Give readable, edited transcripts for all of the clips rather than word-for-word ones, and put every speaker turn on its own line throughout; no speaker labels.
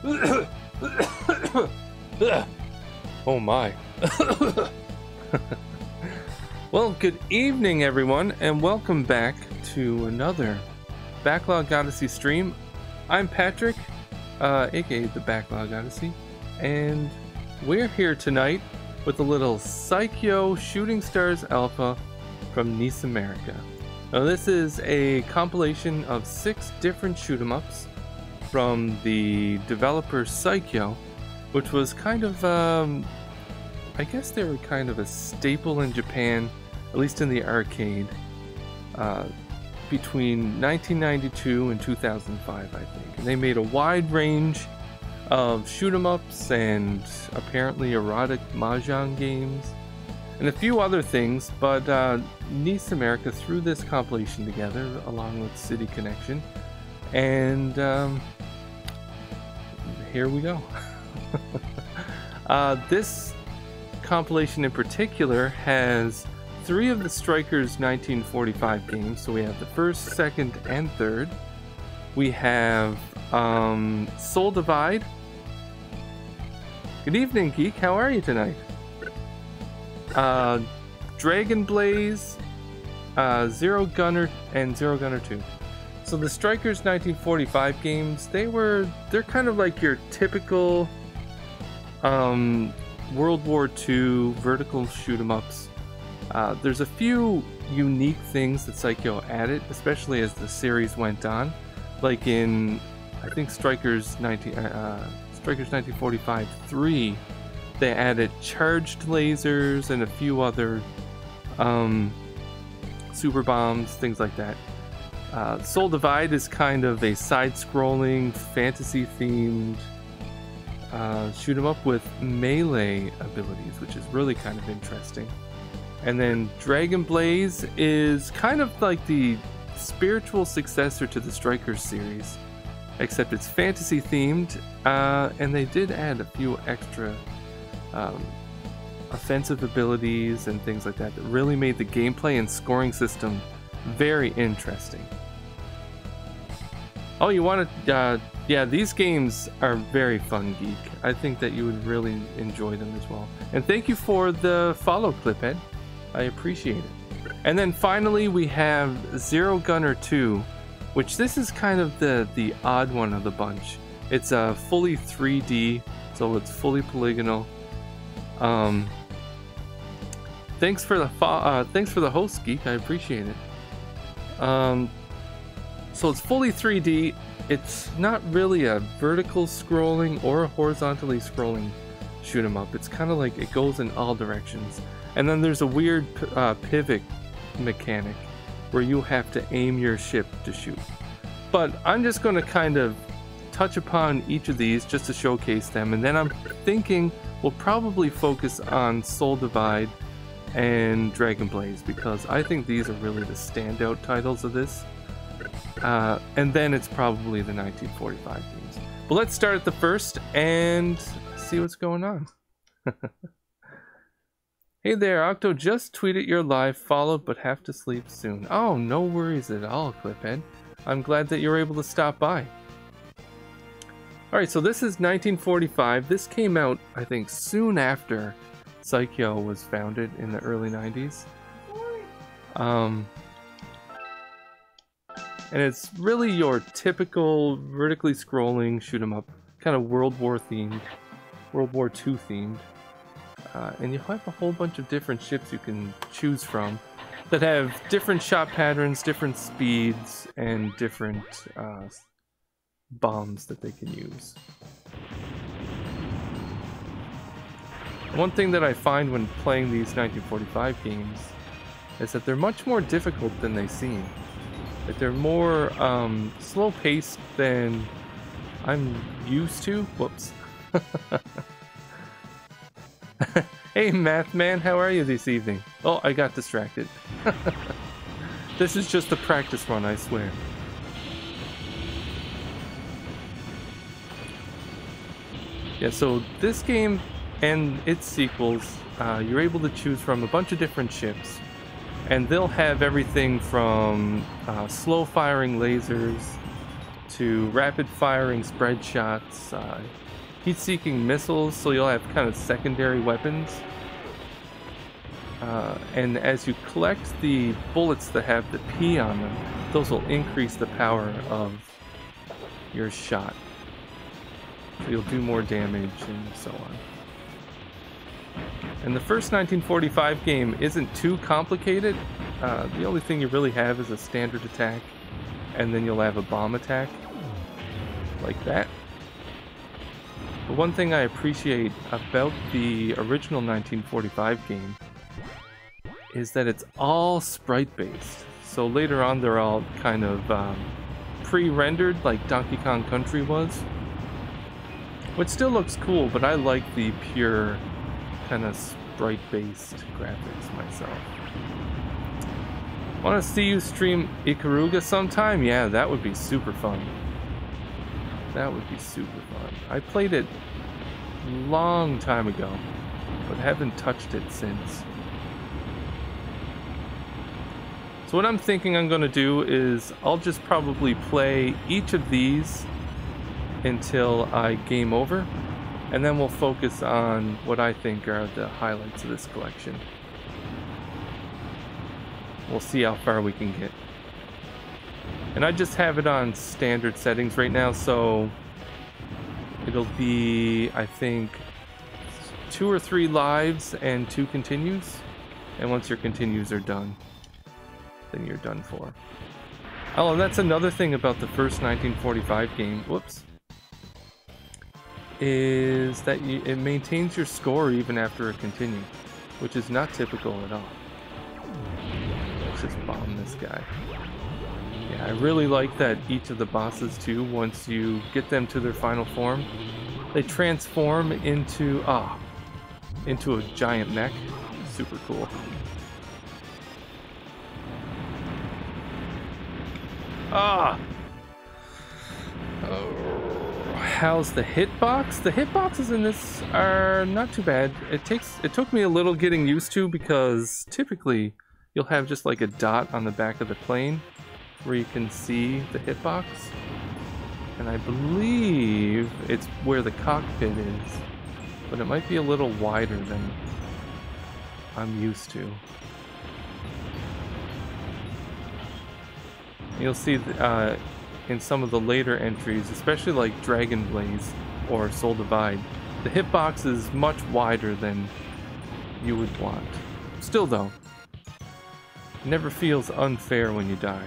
Oh my. Well, good evening everyone, and welcome back to another Backlog Odyssey stream. I'm Patrick, aka the Backlog Odyssey, and we're here tonight with a little Psikyo Shooting Stars Alpha from Nice, America. Now this is a compilation of 6 different shoot 'em ups from the developer Psikyo, which was kind of, I guess they were kind of a staple in Japan, at least in the arcade, between 1992 and 2005, I think. And they made a wide range of shoot 'em ups and apparently erotic mahjong games and a few other things, but Nice America threw this compilation together along with City Connection, and here we go. This compilation in particular has 3 of the Strikers 1945 games, so we have the 1st, 2nd, and 3rd. We have Soul Divide. Good evening, Geek. How are you tonight? Dragon Blaze, Zero Gunner, and Zero Gunner 2. So the Strikers 1945 games, they're kind of like your typical World War II vertical shoot 'em ups. There's a few unique things that Psikyo added, especially as the series went on. Like in, I think Strikers 1945 3, they added charged lasers and a few other super bombs, things like that. Soul Divide is kind of a side-scrolling, fantasy-themed shoot 'em up with melee abilities, which is really kind of interesting. And then Dragon Blaze is kind of like the spiritual successor to the Strikers series, except it's fantasy-themed, and they did add a few extra offensive abilities and things like that that really made the gameplay and scoring system very interesting. Oh, you want to... yeah, these games are very fun, Geek. I think that you would really enjoy them as well. And thank you for the follow, Cliphead. I appreciate it. And then finally we have Zero Gunner 2, which this is kind of the odd one of the bunch. It's a fully 3D, so it's fully polygonal. Thanks for the host, Geek. I appreciate it. So it's fully 3D. It's not really a vertical scrolling or a horizontally scrolling shoot 'em up. It's kind of like it goes in all directions. And then there's a weird pivot mechanic where you have to aim your ship to shoot. But I'm just going to kind of touch upon each of these just to showcase them. And then I'm thinking we'll probably focus on Soul Divide and Dragon Blaze, because I think these are really the standout titles of this. And then it's probably the 1945 games. But let's start at the first and see what's going on. Hey there, Octo, just tweeted your live follow, but have to sleep soon. Oh, no worries at all, Cliphead. I'm glad that you're able to stop by. Alright, so this is 1945. This came out, I think, soon after Psikyo was founded in the early 90s. And it's really your typical vertically scrolling shoot 'em up, kind of World War themed, World War II themed. And you have a whole bunch of different ships you can choose from that have different shot patterns, different speeds, and different bombs that they can use. One thing that I find when playing these 1945 games is that they're much more difficult than they seem. That they're more slow-paced than I'm used to. Whoops. Hey, Math Man, how are you this evening? Oh, I got distracted. This is just a practice run, I swear. Yeah, so this game and its sequels, you're able to choose from a bunch of different ships. And they'll have everything from slow-firing lasers to rapid firing spread shots, heat-seeking missiles, so you'll have kind of secondary weapons. And as you collect the bullets that have the P on them, those will increase the power of your shot. So you'll do more damage and so on. And the first 1945 game isn't too complicated. The only thing you really have is a standard attack, and then you'll have a bomb attack, like that. The one thing I appreciate about the original 1945 game is that it's all sprite-based. So later on they're all kind of pre-rendered like Donkey Kong Country was. Which still looks cool, but I like the pure kind of sprite-based graphics myself. Want to see you stream Ikaruga sometime? Yeah, that would be super fun. That would be super fun. I played it a long time ago, but haven't touched it since. So what I'm thinking I'm going to do is I'll just probably play each of these until I game over, and then we'll focus on what I think are the highlights of this collection. We'll see how far we can get. And I just have it on standard settings right now, so it'll be, I think, 2 or 3 lives and 2 continues. And once your continues are done, then you're done for. Oh, and that's another thing about the first 1945 game, whoops, is that it maintains your score even after a continue, which is not typical at all. Let's just bomb this guy. Yeah, I really like that each of the bosses too, once you get them to their final form, they transform into a giant mech. Super cool. Ah! Oh, how's the hitbox? The hitboxes in this are not too bad. It took me a little getting used to, because typically you'll have just like a dot on the back of the plane where you can see the hitbox. And I believe it's where the cockpit is, but it might be a little wider than I'm used to. You'll see in some of the later entries, especially like Dragon Blaze or Soul Divide, the hitbox is much wider than you would want. Still though, it never feels unfair when you die.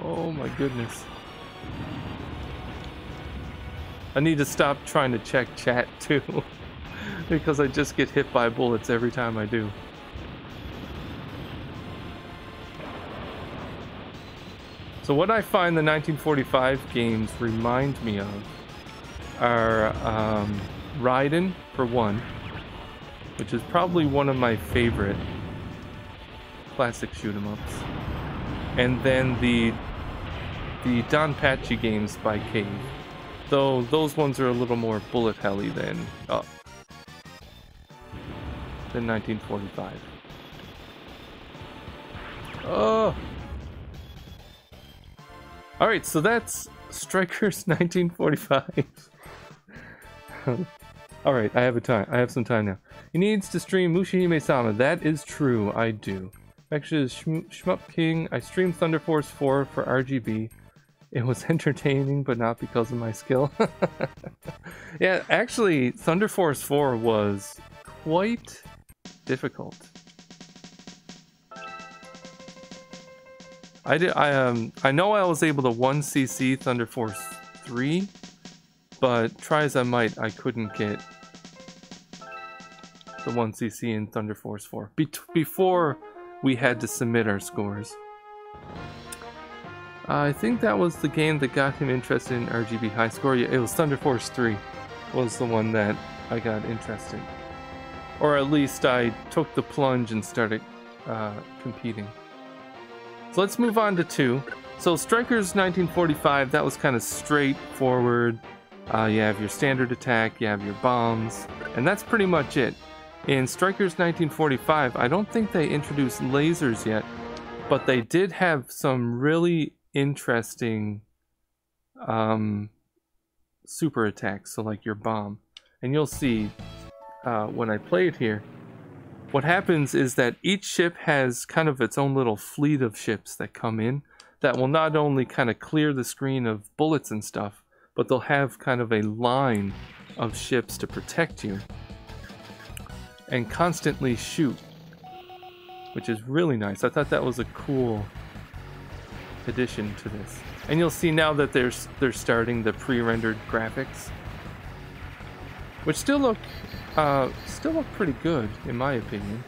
Oh my goodness. I need to stop trying to check chat too. Because I just get hit by bullets every time I do. So what I find the 1945 games remind me of are Raiden, for one, which is probably one of my favorite classic shoot-em-ups, and then the Donpachi games by Cave, though those ones are a little more bullet helly than 1945. Oh! Alright, so that's Strikers 1945. Alright, I have some time now. He needs to stream Mushihime-sama. That is true, I do. Actually, Shmup King, I streamed Thunder Force 4 for RGB. It was entertaining, but not because of my skill. Yeah, actually, Thunder Force 4 was quite difficult. I know I was able to 1cc Thunder Force 3, but try as I might, I couldn't get the 1cc in Thunder Force 4 before we had to submit our scores. I think that was the game that got him interested in RGB high score. Yeah, it was Thunder Force 3 was the one that I got interested. Or at least I took the plunge and started competing. So let's move on to 2. So Strikers 1945, that was kind of straightforward. You have your standard attack, you have your bombs, and that's pretty much it. In Strikers 1945, I don't think they introduced lasers yet, but they did have some really interesting super attacks, so like your bomb. And you'll see when I play it here, what happens is that each ship has kind of its own little fleet of ships that come in that will not only kind of clear the screen of bullets and stuff, but they'll have kind of a line of ships to protect you and constantly shoot, which is really nice. I thought that was a cool addition to this. And you'll see now that they're starting the pre-rendered graphics, which still look pretty good in my opinion.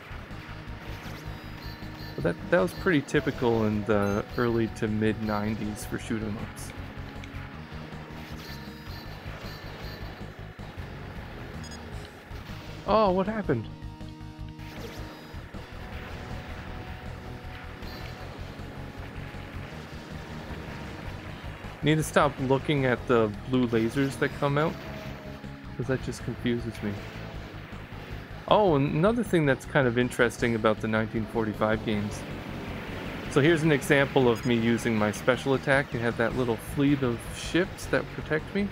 But that was pretty typical in the early to mid 90s for shoot 'em ups. Oh, what happened? Need to stop looking at the blue lasers that come out, because that just confuses me. Oh, and another thing that's kind of interesting about the 1945 games. So here's an example of me using my special attack. You have that little fleet of ships that protect me.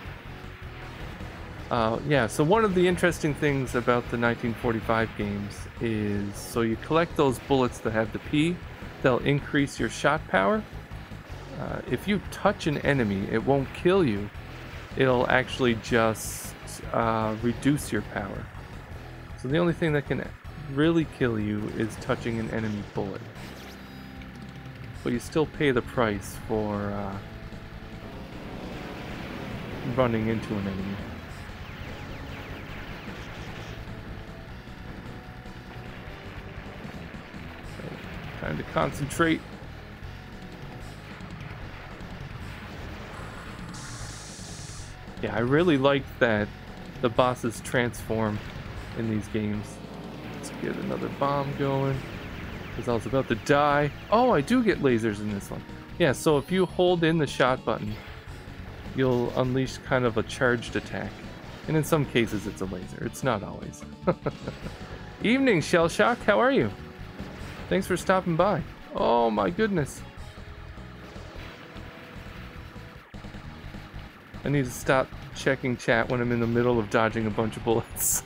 Yeah, so one of the interesting things about the 1945 games is, so you collect those bullets that have the P, they'll increase your shot power. If you touch an enemy, it won't kill you. It'll actually just reduce your power. So the only thing that can really kill you is touching an enemy bullet. But you still pay the price for running into an enemy. So, time to concentrate. Yeah, I really like that the bosses transform in these games. Let's get another bomb going, because I was about to die. Oh, I do get lasers in this one. Yeah, so if you hold in the shot button, you'll unleash kind of a charged attack. And in some cases it's a laser. It's not always. Evening, Shell Shock. How are you? Thanks for stopping by. Oh my goodness. I need to stop checking chat when I'm in the middle of dodging a bunch of bullets.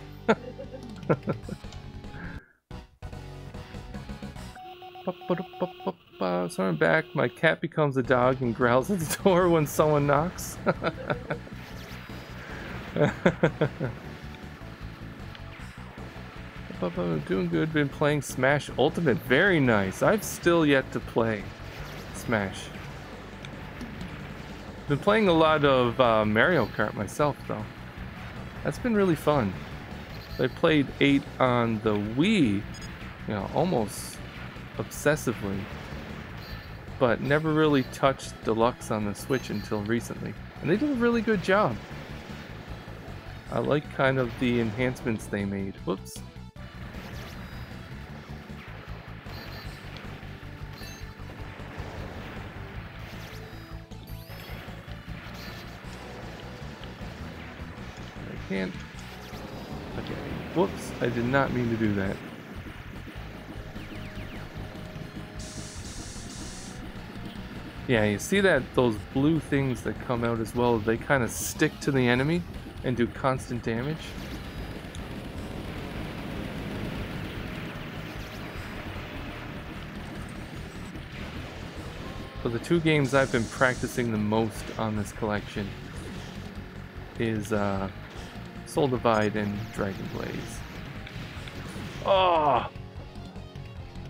So I'm back. My cat becomes a dog and growls at the door when someone knocks. Doing good. Been playing Smash Ultimate. Very nice. I've still yet to play Smash. Been playing a lot of Mario Kart myself though. That's been really fun. I played 8 on the Wii, you know, almost obsessively, but never really touched Deluxe on the Switch until recently. And they did a really good job. I like kind of the enhancements they made. Whoops. I can't. Okay. Whoops. I did not mean to do that. Yeah, you see that those blue things that come out as well, they kind of stick to the enemy and do constant damage. So the two games I've been practicing the most on this collection is Soul Divide and Dragon Blaze. Oh!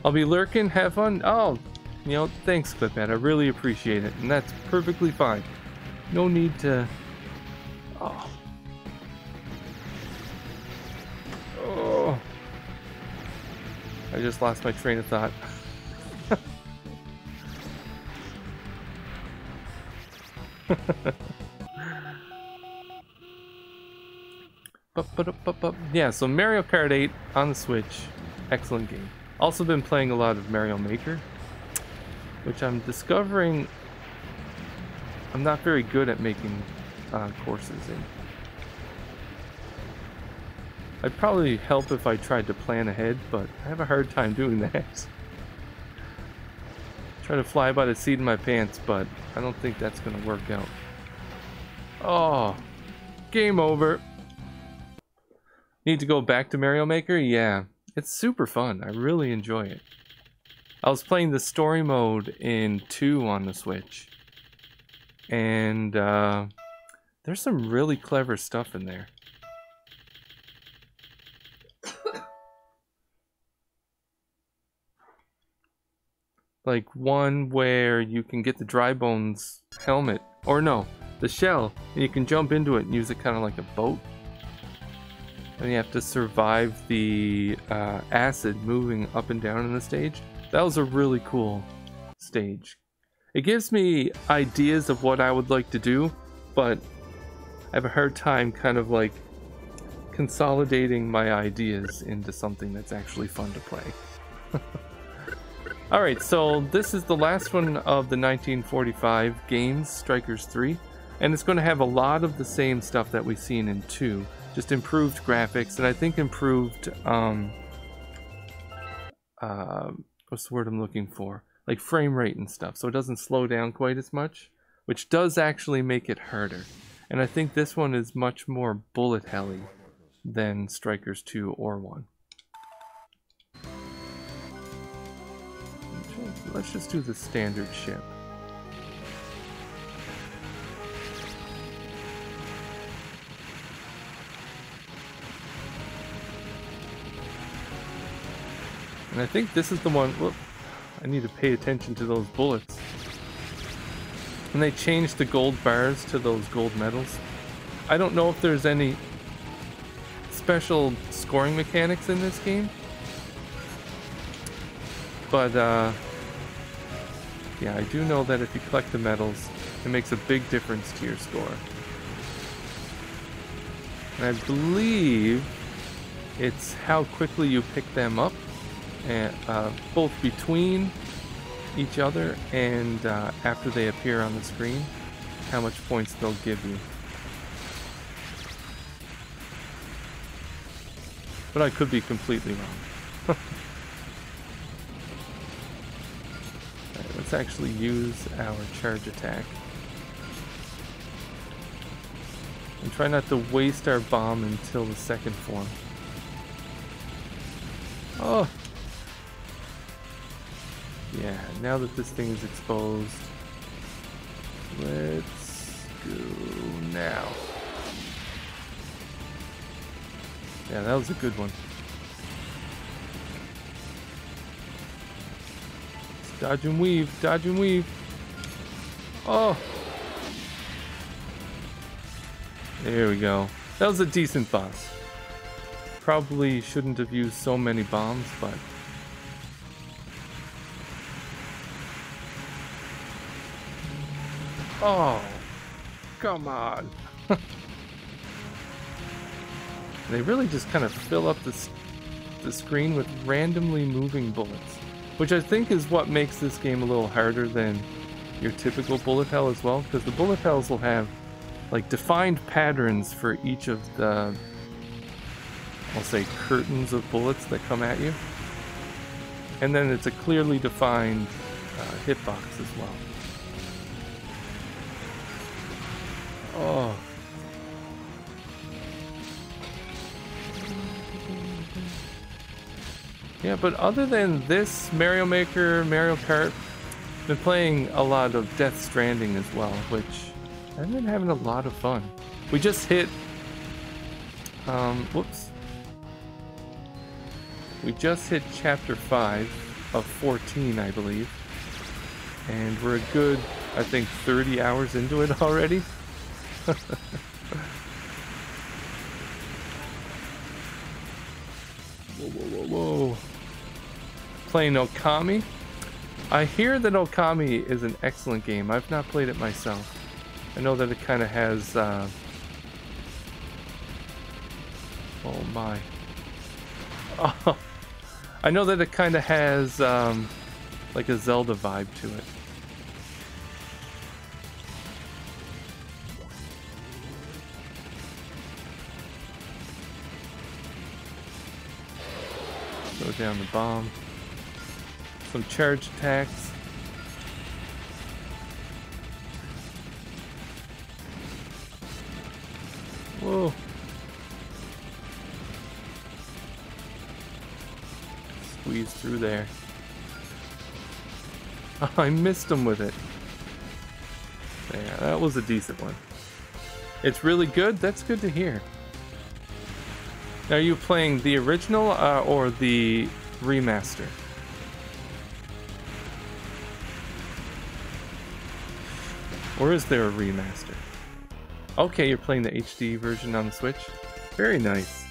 I'll be lurking, have fun. Oh! You know, thanks, Cliphead. I really appreciate it, and that's perfectly fine. No need to... Oh. Oh. I just lost my train of thought. Yeah, so Mario Kart 8 on the Switch. Excellent game. Also been playing a lot of Mario Maker, which I'm discovering I'm not very good at making courses in. I'd probably help if I tried to plan ahead, but I have a hard time doing that. Try to fly by the seat of my pants, but I don't think that's gonna work out. Oh, game over. Need to go back to Mario Maker? Yeah, it's super fun. I really enjoy it. I was playing the story mode in 2 on the Switch, and there's some really clever stuff in there. Like one where you can get the Dry Bones helmet, or no, the shell, and you can jump into it and use it kind of like a boat. And you have to survive the acid moving up and down in the stage. That was a really cool stage. It gives me ideas of what I would like to do, but I have a hard time kind of like consolidating my ideas into something that's actually fun to play. Alright, so this is the last one of the 1945 games, Strikers 3, and it's going to have a lot of the same stuff that we've seen in 2, just improved graphics, and I think improved, what's the word I'm looking for? Like frame rate and stuff, so it doesn't slow down quite as much, which does actually make it harder. And I think this one is much more bullet helly than Strikers 2 or 1. Let's just do the standard ship. And I think this is the one. Whoop, I need to pay attention to those bullets. And they changed the gold bars to those gold medals. I don't know if there's any special scoring mechanics in this game, but yeah, I do know that if you collect the medals, it makes a big difference to your score. And I believe it's how quickly you pick them up, and both between each other and after they appear on the screen, how much points they'll give you. But I could be completely wrong. Alright, let's actually use our charge attack. And try not to waste our bomb until the second form. Oh! Yeah, now that this thing is exposed, let's go now. Yeah, that was a good one. Let's dodge and weave, dodge and weave. Oh! There we go. That was a decent boss. Probably shouldn't have used so many bombs, but... Oh! Come on! They really just kind of fill up the screen with randomly moving bullets, which I think is what makes this game a little harder than your typical bullet hell as well, because the bullet hells will have like defined patterns for each of the, I'll say, curtains of bullets that come at you, and then it's a clearly defined hitbox as well. Oh. Yeah, but other than this Mario Maker, Mario Kart, I've been playing a lot of Death Stranding as well, which I've been having a lot of fun. We just hit, whoops. We just hit chapter 5 of 14, I believe. And we're a good, I think, 30 hours into it already. Whoa, whoa, whoa, whoa. Playing Okami. I hear that Okami is an excellent game. I've not played it myself. I know that it kind of has, oh my. Oh, I know that it kind of has, like a Zelda vibe to it. down the bomb. Some charge attacks. Whoa. Squeeze through there. Oh, I missed him with it. Yeah, that was a decent one. It's really good? That's good to hear. Are you playing the original or the remaster? Or is there a remaster? Okay, you're playing the HD version on the Switch. Very nice.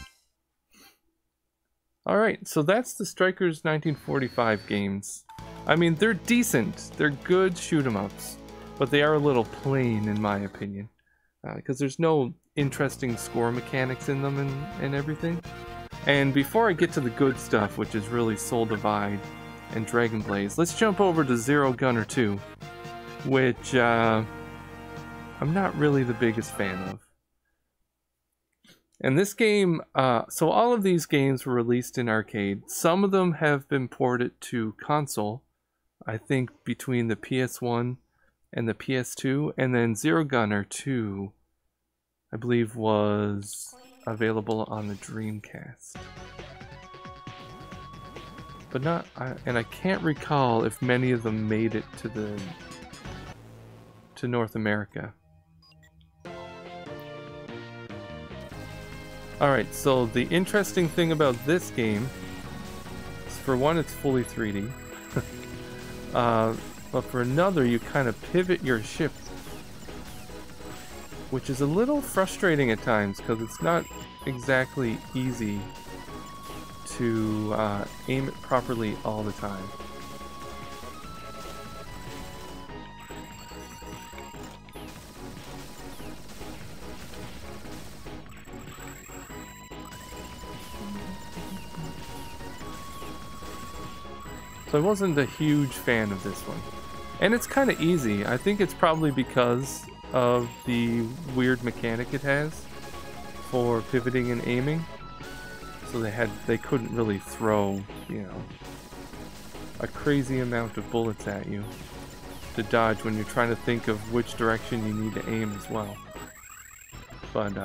Alright, so that's the Strikers 1945 games. I mean, they're decent. They're good shoot-'em-ups. But they are a little plain, in my opinion. Because there's no interesting score mechanics in them and everything. And before I get to the good stuff, which is really Soul Divide and Dragon Blaze, let's jump over to Zero Gunner 2, which I'm not really the biggest fan of. And this game, so all of these games were released in arcade. Some of them have been ported to console, I think between the PS1 and the PS2, and then Zero Gunner 2, I believe, was available on the Dreamcast. But not, and I can't recall if many of them made it to North America. Alright, so the interesting thing about this game is, for one, it's fully 3D. But for another, you kind of pivot your ship, which is a little frustrating at times because it's not exactly easy to aim it properly all the time. So I wasn't a huge fan of this one. And it's kind of easy. I think it's probably because of the weird mechanic it has for pivoting and aiming. So they couldn't really throw, you know, a crazy amount of bullets at you to dodge when you're trying to think of which direction you need to aim as well. But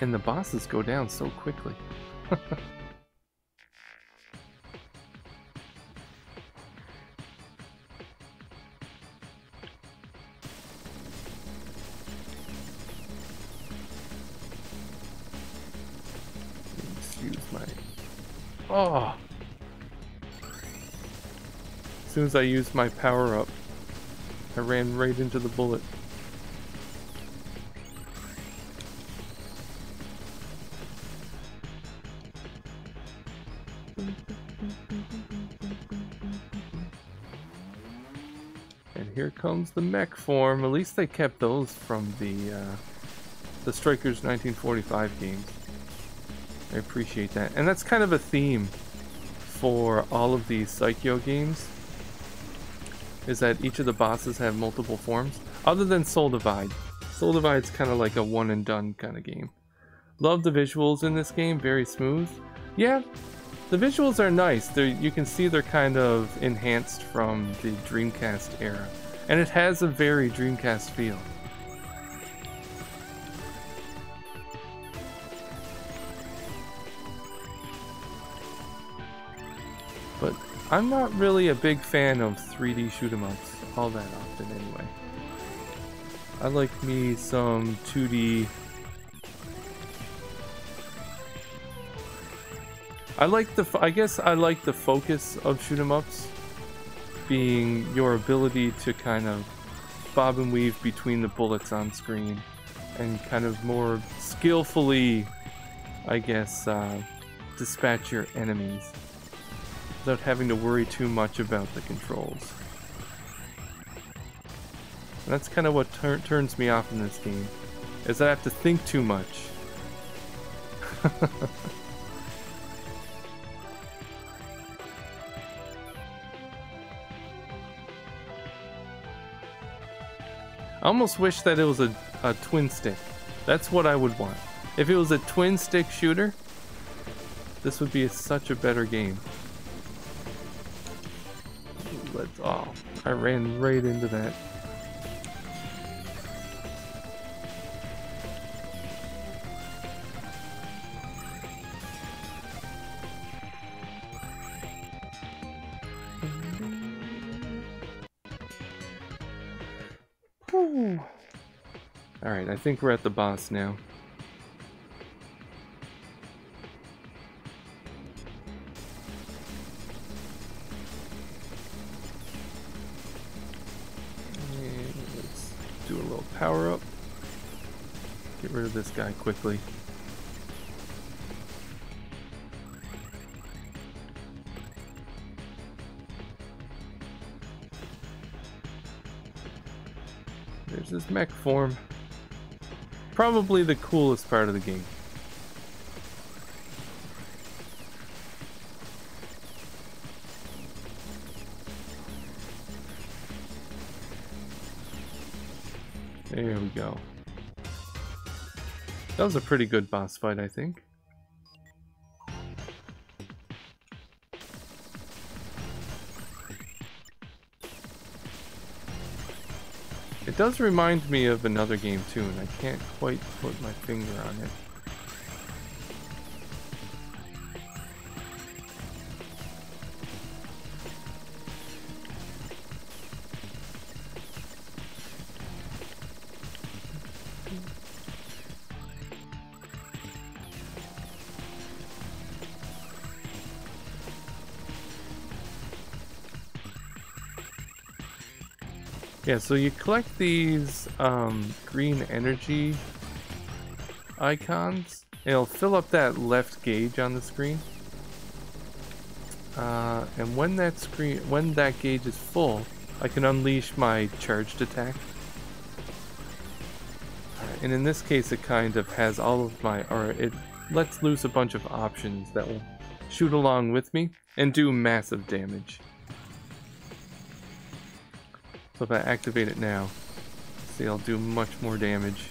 and the bosses go down so quickly. Excuse my... Oh! As soon as I used my power-up, I ran right into the bullet. And here comes the mech form. At least they kept those from the Strikers 1945 games. I appreciate that. And that's kind of a theme for all of these Psikyo games, is that each of the bosses have multiple forms, other than Soul Divide. Soul Divide's kind of like a one and done kind of game. Love the visuals in this game, very smooth. Yeah, the visuals are nice. You can see they're kind of enhanced from the Dreamcast era. And it has a very Dreamcast feel. But I'm not really a big fan of 3D shoot-'em-ups all that often anyway. I like me some 2D... I guess I like the focus of shoot-'em-ups being your ability to kind of bob and weave between the bullets on screen and kind of more skillfully, I guess, dispatch your enemies without having to worry too much about the controls. And that's kind of what turns me off in this game, is I have to think too much. I almost wish that it was a twin stick, That's what I would want. If it was a twin stick shooter, this would be such a better game. Let's, oh, I ran right into that. Alright, I think we're at the boss now. And let's do a little power up. Get rid of this guy quickly. There's his mech form. Probably the coolest part of the game. There we go. That was a pretty good boss fight, I think. It does remind me of another game too, and I can't quite put my finger on it. Yeah, so you collect these green energy icons. It'll fill up that left gauge on the screen. And when that gauge is full, I can unleash my charged attack. And in this case, it kind of has all of my, or it lets loose a bunch of options that will shoot along with me and do massive damage. So if I activate it now, see, I'll do much more damage.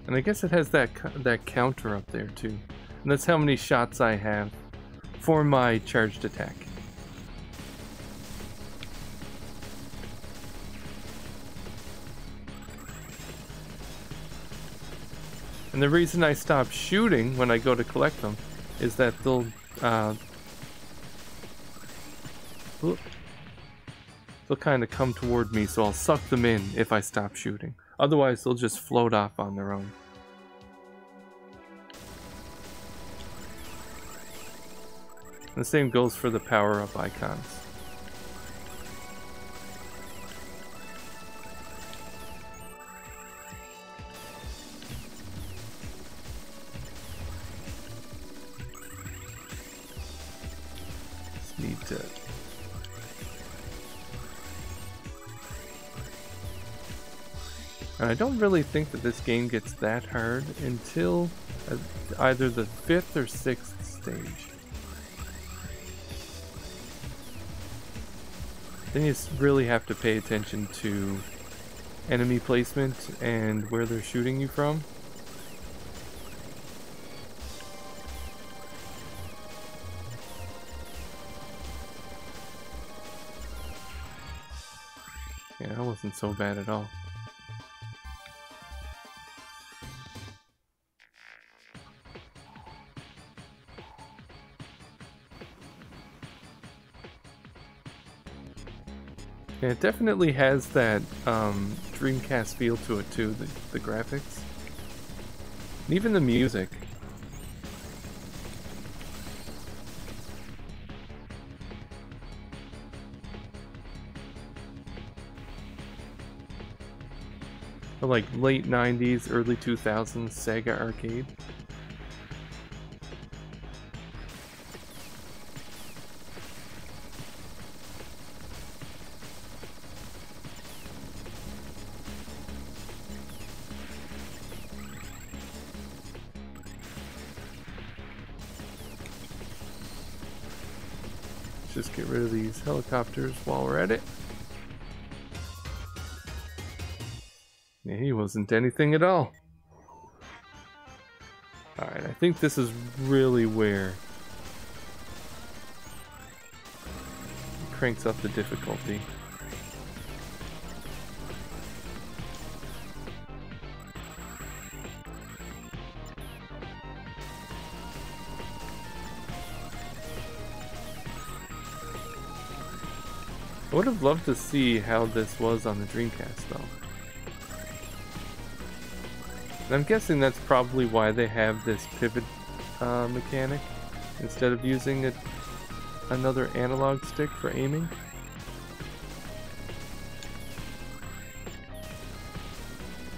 And I guess it has that counter up there too. And that's how many shots I have for my charged attack. And the reason I stop shooting when I go to collect them is that they'll kind of come toward me, so I'll suck them in if I stop shooting. Otherwise, they'll just float off on their own. The same goes for the power-up icons. Just need to... And I don't really think that this game gets that hard until either the 5th or 6th stage. Then you really have to pay attention to enemy placement and where they're shooting you from. Yeah, that wasn't so bad at all. Yeah, it definitely has that Dreamcast feel to it too, the graphics. And even the music. Like late 90s, early 2000s Sega arcade. Just get rid of these helicopters while we're at it. he wasn't anything at all. Alright, I think this is really where it cranks up the difficulty. I would have loved to see how this was on the Dreamcast, though. And I'm guessing that's probably why they have this pivot mechanic instead of using another analog stick for aiming.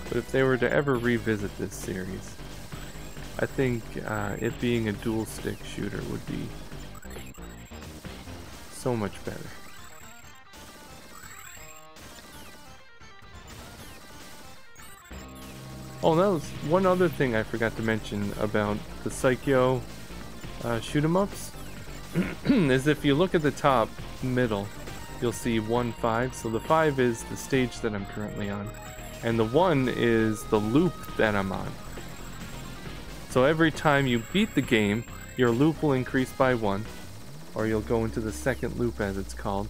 But if they were to ever revisit this series, I think it being a dual stick shooter would be so much better. Oh, that was one other thing I forgot to mention about the Psikyo Shooting Ups is if you look at the top middle, you'll see 1, 5. So the 5 is the stage that I'm currently on, and the 1 is the loop that I'm on. So every time you beat the game, your loop will increase by 1, or you'll go into the second loop as it's called,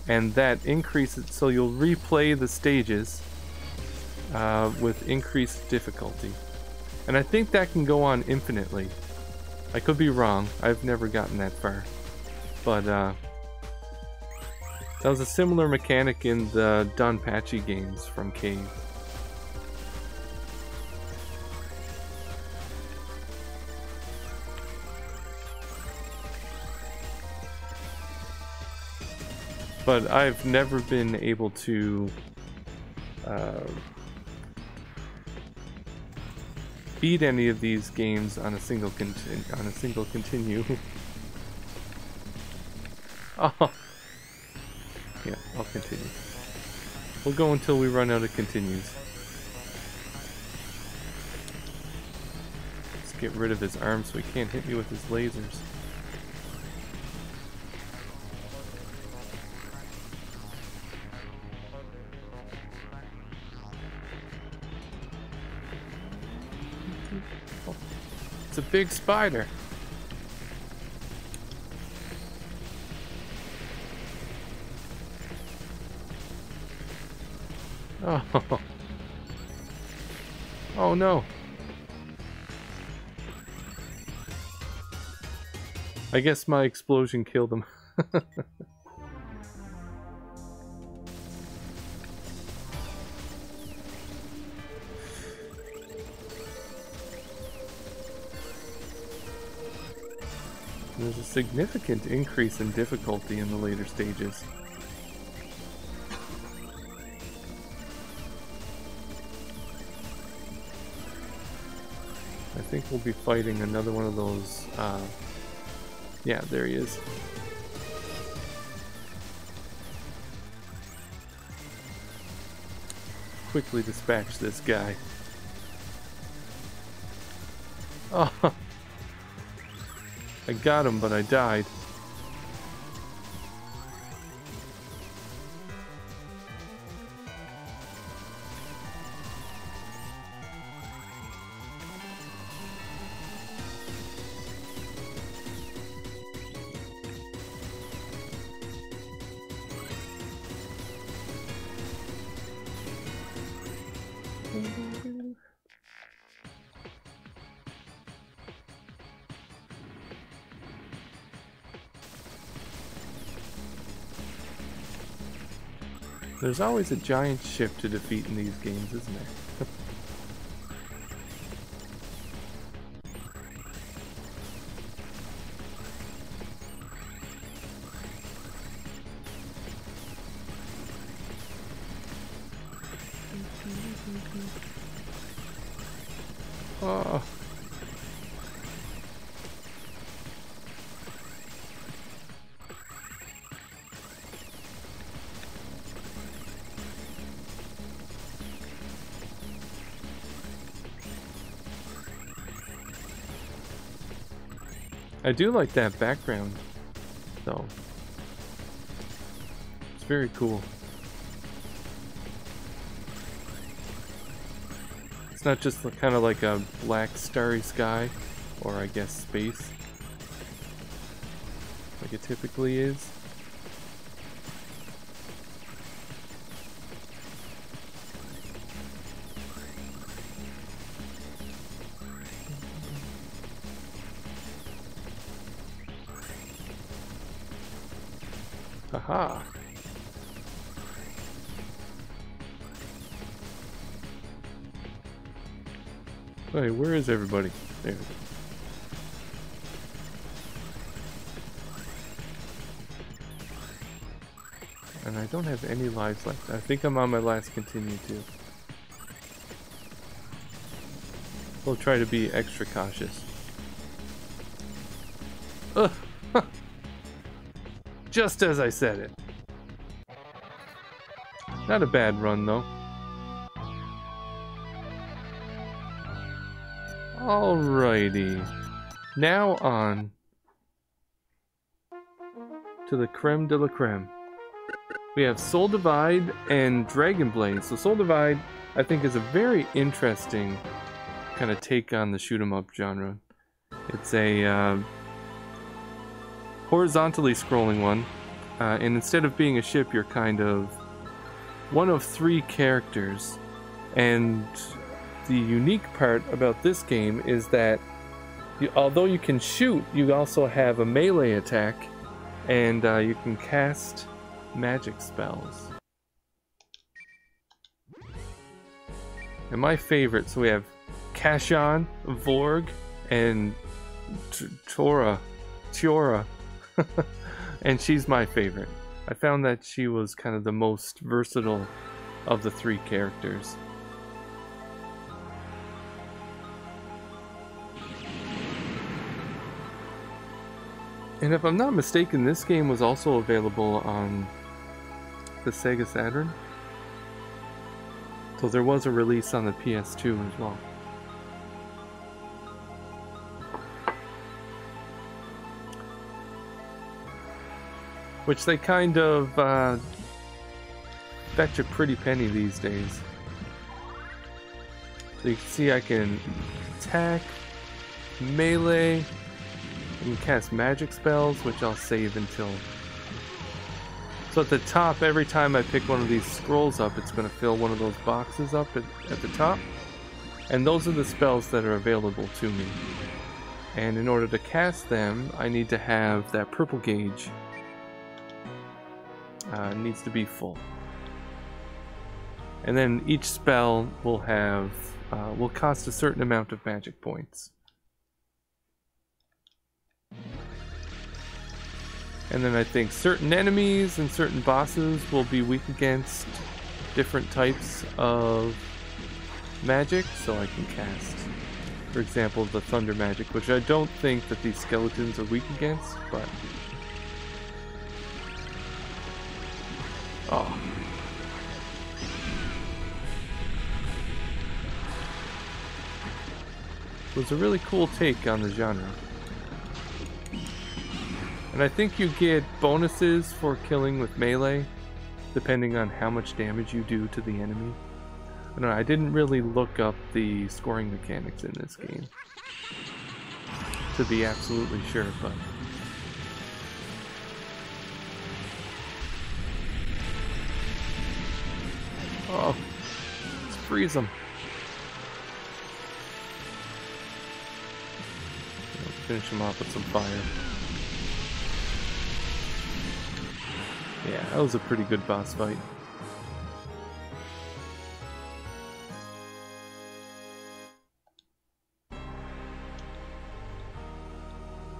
and that increases, so you'll replay the stages with increased difficulty. And I think that can go on infinitely. I could be wrong, I've never gotten that far. But that was a similar mechanic in the Donpachi games from Cave. But I've never been able to beat any of these games on a single continue. Oh, yeah, I'll continue. We'll go until we run out of continues. Let's get rid of his arms so he can't hit me with his lasers. It's a big spider. Oh. Oh no. I guess my explosion killed him. There's a significant increase in difficulty in the later stages. I think we'll be fighting another one of those, yeah, there he is. Quickly dispatch this guy. Oh! I got him, but I died. There's always a giant ship to defeat in these games, isn't there? Oh. I do like that background, though. It's very cool. It's not just kind of like a black starry sky, or I guess space, like it typically is. Haha. Wait, where is everybody? There we go. And I don't have any lives left. I think I'm on my last continue too. We'll try to be extra cautious. Ugh! Just as I said it. Not a bad run though. Alrighty. Now on to the creme de la creme. We have Soul Divide and Dragon Blade. So Soul Divide, I think, is a very interesting kind of take on the shoot 'em up genre. It's a horizontally scrolling one, and instead of being a ship, you're kind of one of 3 characters. And the unique part about this game is that although you can shoot, you also have a melee attack, and you can cast magic spells. And my favorite, so we have Kashan, Vorg, and Tiora. And she's my favorite. I found that she was kind of the most versatile of the 3 characters. And if I'm not mistaken, this game was also available on the Sega Saturn. So there was a release on the PS2 as well. Which they kind of fetch a pretty penny these days. So you can see I can attack, melee, I can cast magic spells, which I'll save until. So at the top, every time I pick one of these scrolls up, it's going to fill one of those boxes up at the top. And those are the spells that are available to me. And in order to cast them, I need to have that purple gauge. Needs to be full. And then each spell will have will cost a certain amount of magic points. And then I think certain enemies and certain bosses will be weak against different types of magic, so I can cast, for example, the thunder magic, which I don't think that these skeletons are weak against, but oh. It was a really cool take on the genre. And I think you get bonuses for killing with melee, depending on how much damage you do to the enemy. I don't know, I didn't really look up the scoring mechanics in this game to be absolutely sure, but oh, let's freeze them. Let's finish them off with some fire. Yeah, that was a pretty good boss fight.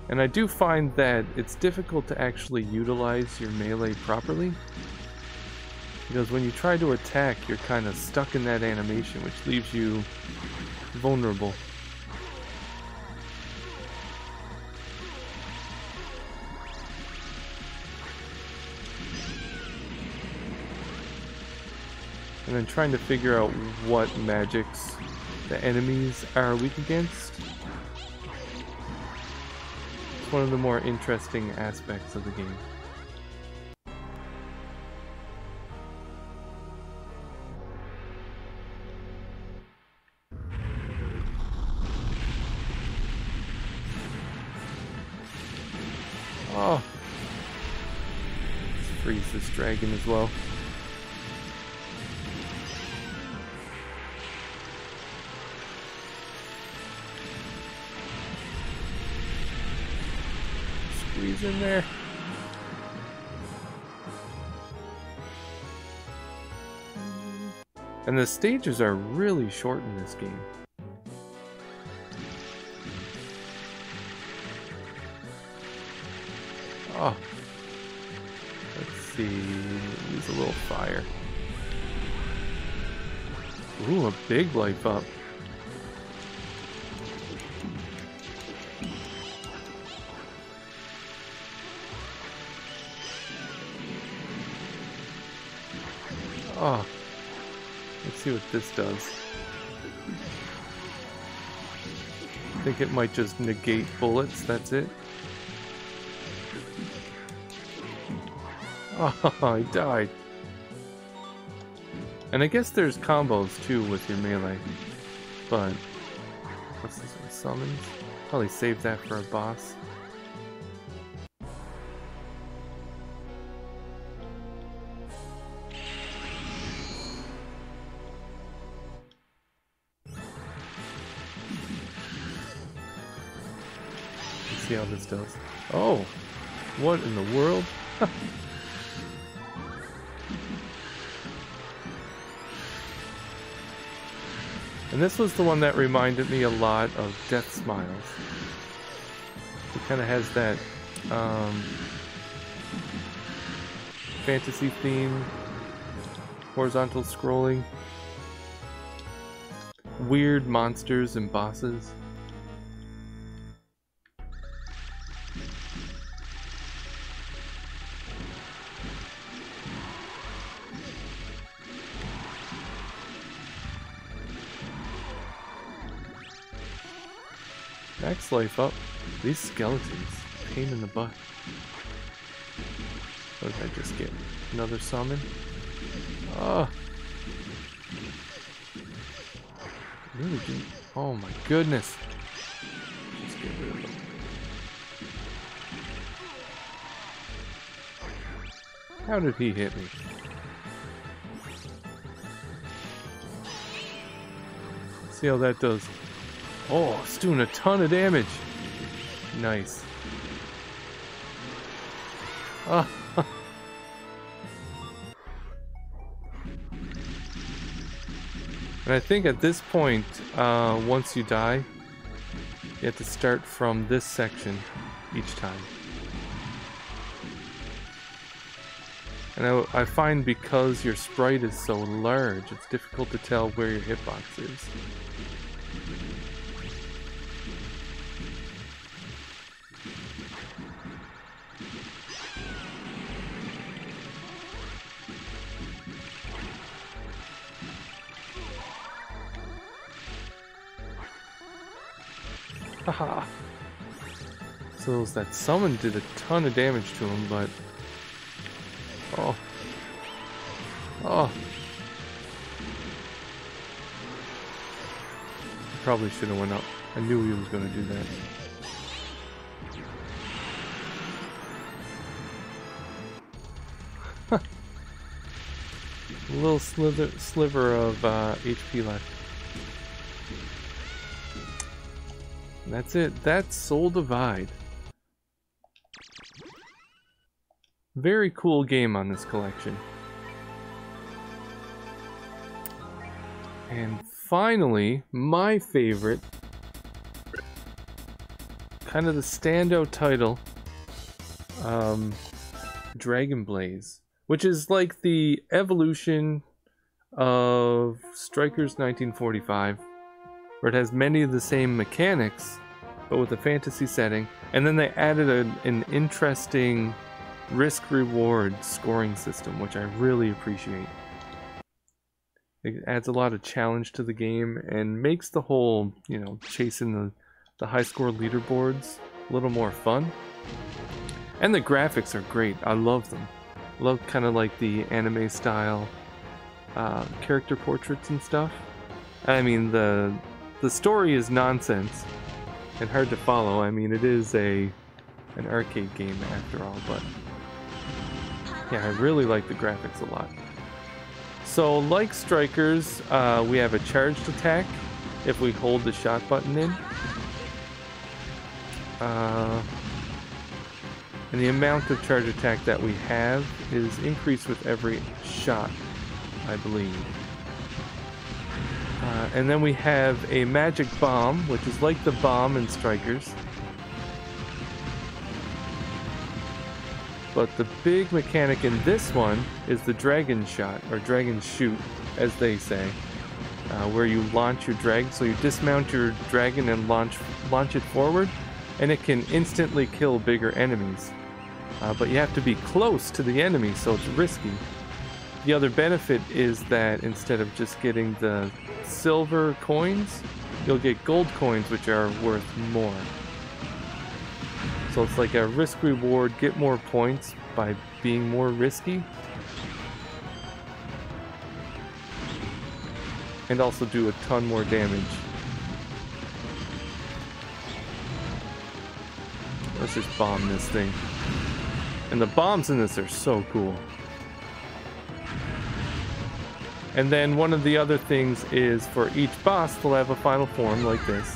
And I do find that it's difficult to actually utilize your melee properly, because when you try to attack, you're kind of stuck in that animation, which leaves you vulnerable. And then trying to figure out what magics the enemies are weak against. It's one of the more interesting aspects of the game. freeze this dragon as well. Squeeze in there. And the stages are really short in this game. Oh. Let's see. Use a little fire. Ooh, a big life up. Oh. Let's see what this does. I think it might just negate bullets, that's it. Oh, I died. And I guess there's combos too with your melee. But what's this one? Summons? Probably save that for a boss. Let's see how this does. Oh! What in the world? And this was the one that reminded me a lot of Death Smiles. It kind of has that fantasy theme, horizontal scrolling, weird monsters and bosses. Max life up. These skeletons, pain in the butt. What did I just get? Another summon? Oh. Really didn't. Oh my goodness. Just get rid of them. How did he hit me? See how that does. Oh, it's doing a ton of damage. Nice. Oh. And I think at this point, once you die, you have to start from this section each time. And I find because your sprite is so large, it's difficult to tell where your hitbox is. Haha. So that summon did a ton of damage to him, but oh. Oh. Probably should have went up. I knew he was going to do that. A little sliver of HP left. And that's it. That's Soul Divide. Very cool game on this collection. And finally, my favorite, kind of the standout title, Dragon Blaze, which is like the evolution of Strikers 1945, where it has many of the same mechanics, but with a fantasy setting, and then they added an interesting risk-reward scoring system, which I really appreciate. It adds a lot of challenge to the game and makes the whole, you know, chasing the high score leaderboards a little more fun. And the graphics are great. I love them. Love kind of like the anime style character portraits and stuff. I mean, the story is nonsense and hard to follow. I mean, it is an arcade game after all, but Yeah, I really like the graphics a lot. So, like strikers, we have a charged attack if we hold the shot button in. And the amount of charge attack that we have is increased with every shot, I believe. And then we have a magic bomb, which is like the bomb in strikers. But the big mechanic in this one is the dragon shot, or dragon shoot, as they say, where you launch your dragon. So you dismount your dragon and launch it forward, and it can instantly kill bigger enemies. But you have to be close to the enemy, so it's risky. The other benefit is that instead of just getting the silver coins, you'll get gold coins, which are worth more. So it's like a risk reward, get more points by being more risky. And also do a ton more damage. Let's just bomb this thing. And the bombs in this are so cool. And then one of the other things is for each boss, they'll have a final form like this.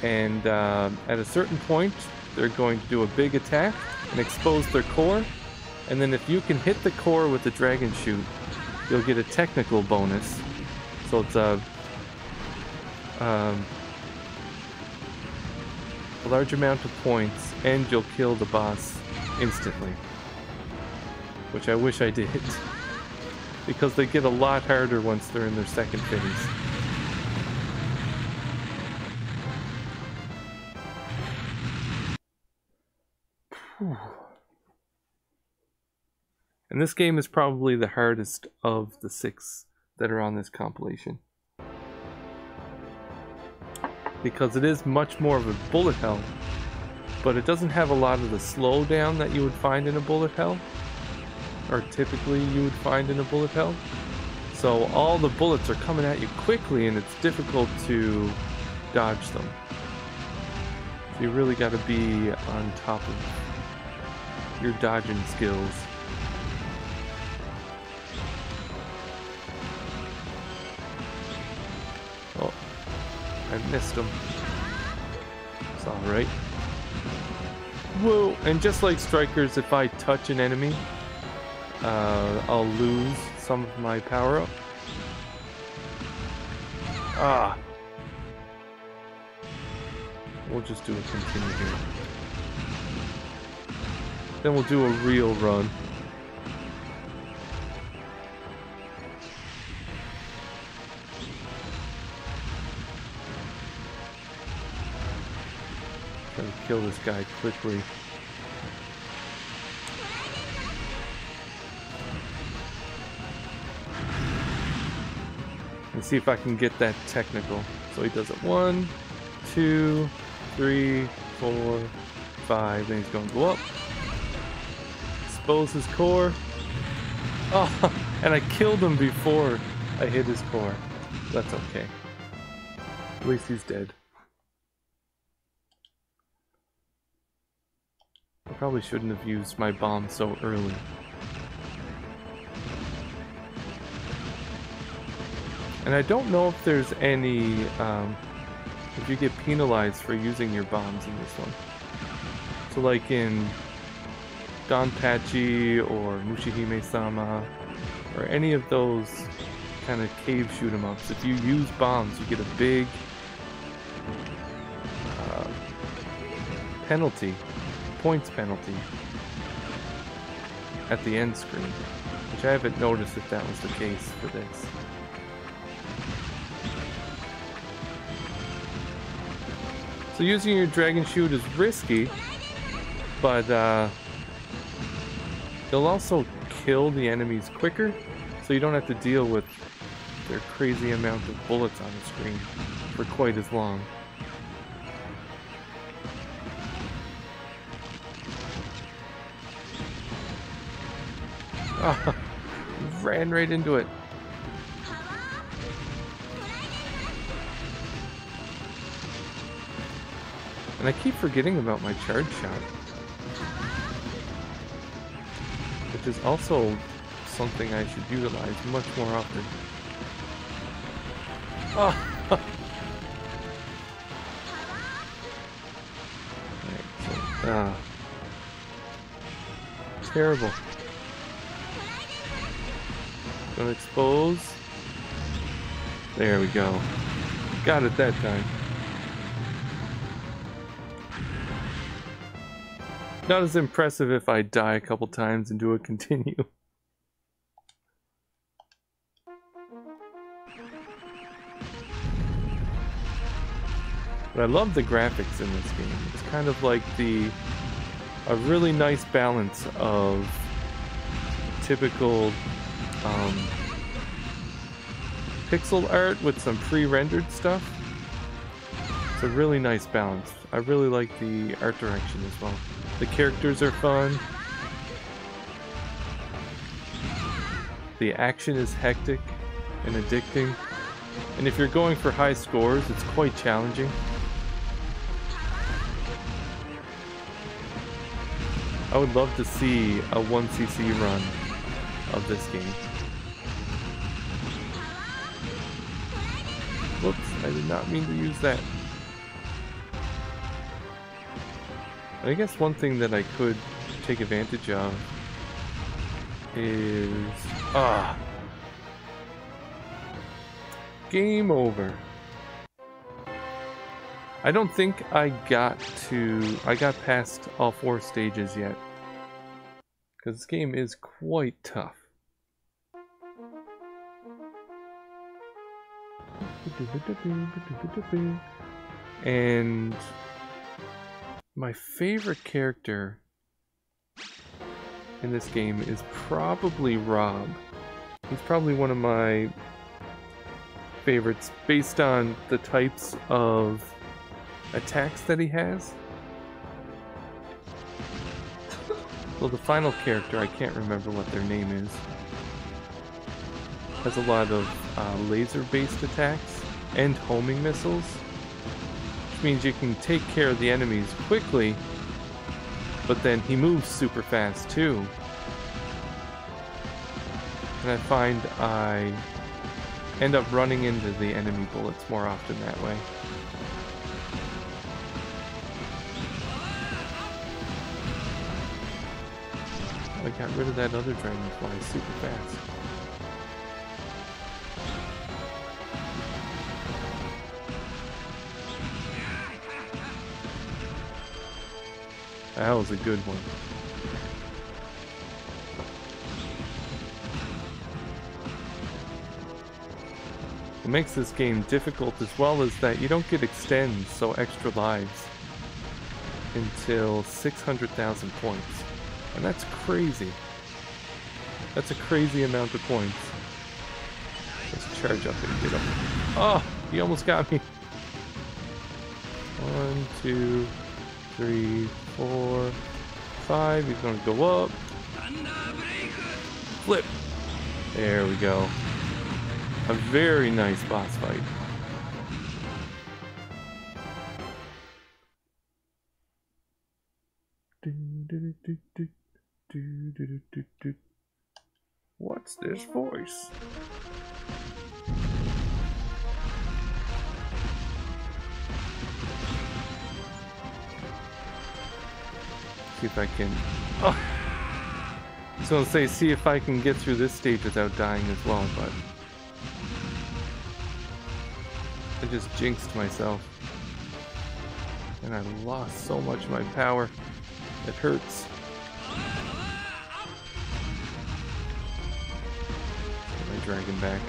And at a certain point, they're going to do a big attack and expose their core. And then if you can hit the core with the dragon shoot, you'll get a technical bonus. So it's a large amount of points, and you'll kill the boss instantly. Which I wish I did. Because they get a lot harder once they're in their second phase. And this game is probably the hardest of the 6 that are on this compilation. Because it is much more of a bullet hell, but it doesn't have a lot of the slowdown that you would find in a bullet hell, or typically you would find in a bullet hell. So all the bullets are coming at you quickly, and it's difficult to dodge them. So you really got to be on top of your dodging skills. Oh, I missed him. It's alright. Whoa! And just like strikers, if I touch an enemy, I'll lose some of my power up. Ah! We'll just do a continue here. Then we'll do a real run. Try to kill this guy quickly. And see if I can get that technical. So he does it 1, 2, 3, 4, 5. Then he's going to go up. Expose his core. Oh, and I killed him before I hit his core. That's okay. At least he's dead. I probably shouldn't have used my bomb so early. And I don't know if there's any, if you get penalized for using your bombs in this one. So like in Donpachi or Mushihime-sama, or any of those kind of cave shoot 'em ups, if you use bombs, you get a big penalty, points penalty, at the end screen, which I haven't noticed if that was the case for this. So using your dragon shoot is risky, but you'll also kill the enemies quicker, so you don't have to deal with their crazy amount of bullets on the screen for quite as long. Oh, ran right into it. And I keep forgetting about my charge shot. The which is also something I should utilize much more often. Oh! Right, so, terrible. Gonna expose. There we go. Got it that time. Not as impressive if I die a couple times and do a continue. But I love the graphics in this game. It's kind of like a really nice balance of typical pixel art with some pre-rendered stuff. It's a really nice balance. I really like the art direction as well. The characters are fun. The action is hectic and addicting. And if you're going for high scores, it's quite challenging. I would love to see a 1cc run of this game. Whoops, I did not mean to use that. I guess one thing that I could take advantage of is... game over. I don't think I got past all 4 stages yet. Because this game is quite tough. And my favorite character in this game is probably Rob. He's probably one of my favorites based on the types of attacks that he has. Well, the final character, I can't remember what their name is, has a lot of laser-based attacks and homing missiles, which means you can take care of the enemies quickly, but then he moves super fast too. And I find I end up running into the enemy bullets more often that way. I got rid of that other dragonfly super fast. That was a good one. What makes this game difficult as well is that you don't get extends, so extra lives, until 600,000 points. And that's crazy. That's a crazy amount of points. Let's charge up and get up. Oh, he almost got me. 1, 2, 3, 4, 5. He's gonna go up. Flip. There we go. A very nice boss fight. What's this voice? See if I can... Oh! I was gonna say, see if I can get through this stage without dying as well, but... I just jinxed myself. And I lost so much of my power. It hurts. Get my dragon back.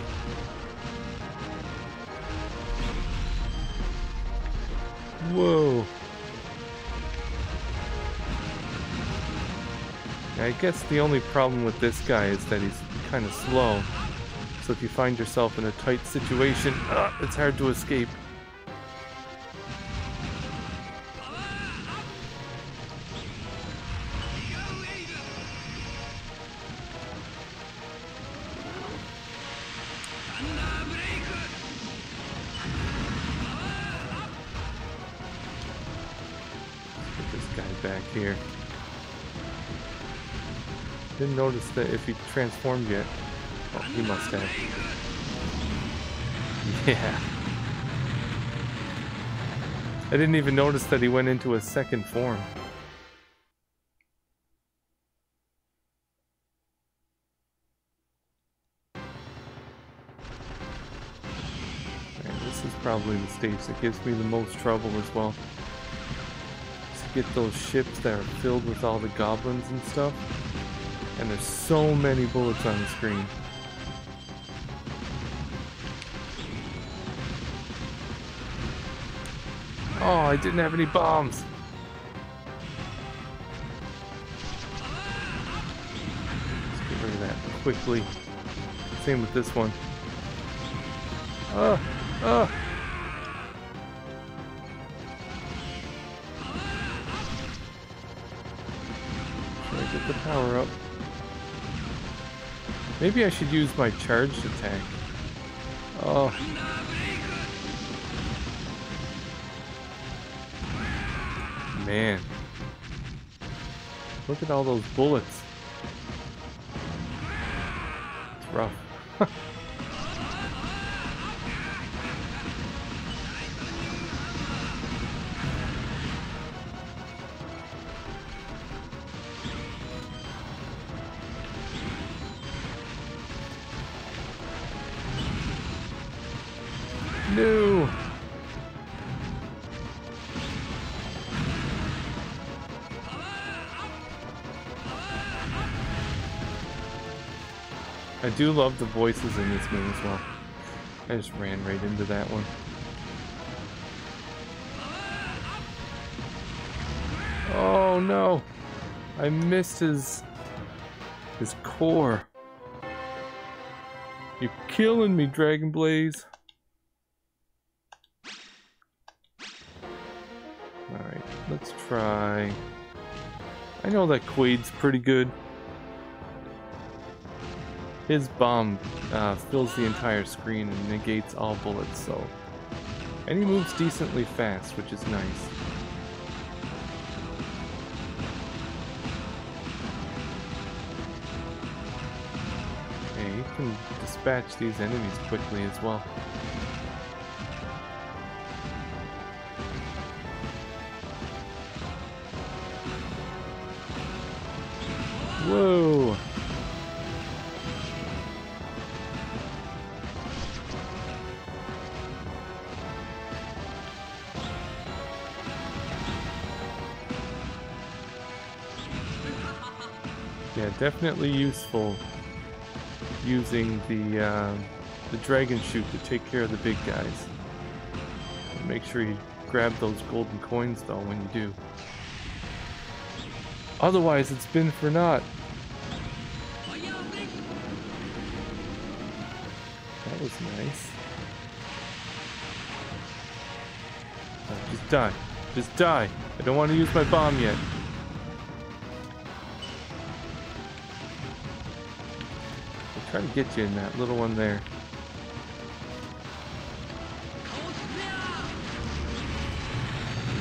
Whoa. I guess the only problem with this guy is that he's kind of slow. So if you find yourself in a tight situation, it's hard to escape. Get this guy back here. Didn't notice that if he transformed yet. Oh, he must have. Yeah. I didn't even notice that he went into a second form. This is probably the stage that gives me the most trouble as well. To get those ships that are filled with all the goblins and stuff. And there's so many bullets on the screen. Oh, I didn't have any bombs. Let's get rid of that quickly. Same with this one. Should I get the power up? Maybe I should use my charged attack. Oh. Man. Look at all those bullets. It's rough. No. I do love the voices in this game as well. I just ran right into that one. Oh no! I missed his core. You're killing me, Dragon Blaze. Alright, let's try... I know that Quaid's pretty good. His bomb fills the entire screen and negates all bullets, so... And he moves decently fast, which is nice. Okay, you can dispatch these enemies quickly as well. Whoa! Yeah, definitely useful using the dragon chute to take care of the big guys. And make sure you grab those golden coins though when you do. Otherwise, it's been for naught. That was nice. Oh, just die. Just die. I don't want to use my bomb yet. I'll try to get you in that little one there.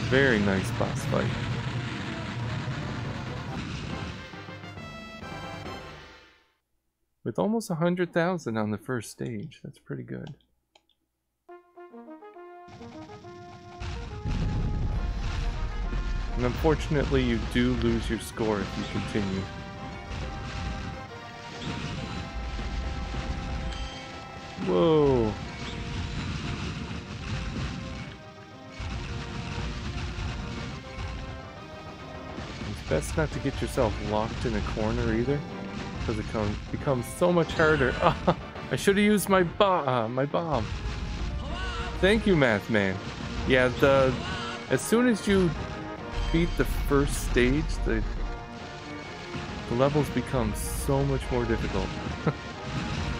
Very nice boss fight. With almost 100,000 on the first stage, that's pretty good. And unfortunately, you do lose your score if you continue. Whoa! It's best not to get yourself locked in a corner either. Because it becomes so much harder. Oh, I should have used my bomb. Thank you, Math Man. Yeah, as soon as you beat the first stage, the levels become so much more difficult.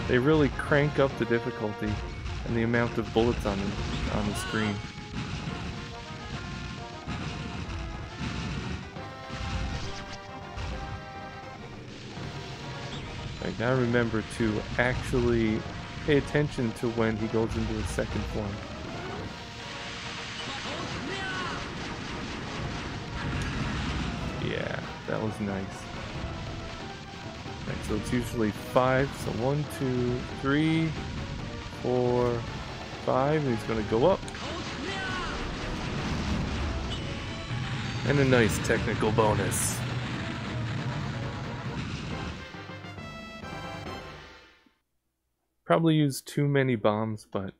They really crank up the difficulty and the amount of bullets on the screen. I gotta remember to actually pay attention to when he goes into his second form. Yeah, that was nice. so it's usually 5. So 1, 2, 3, 4, 5. And he's going to go up. And a nice technical bonus. Probably used too many bombs, but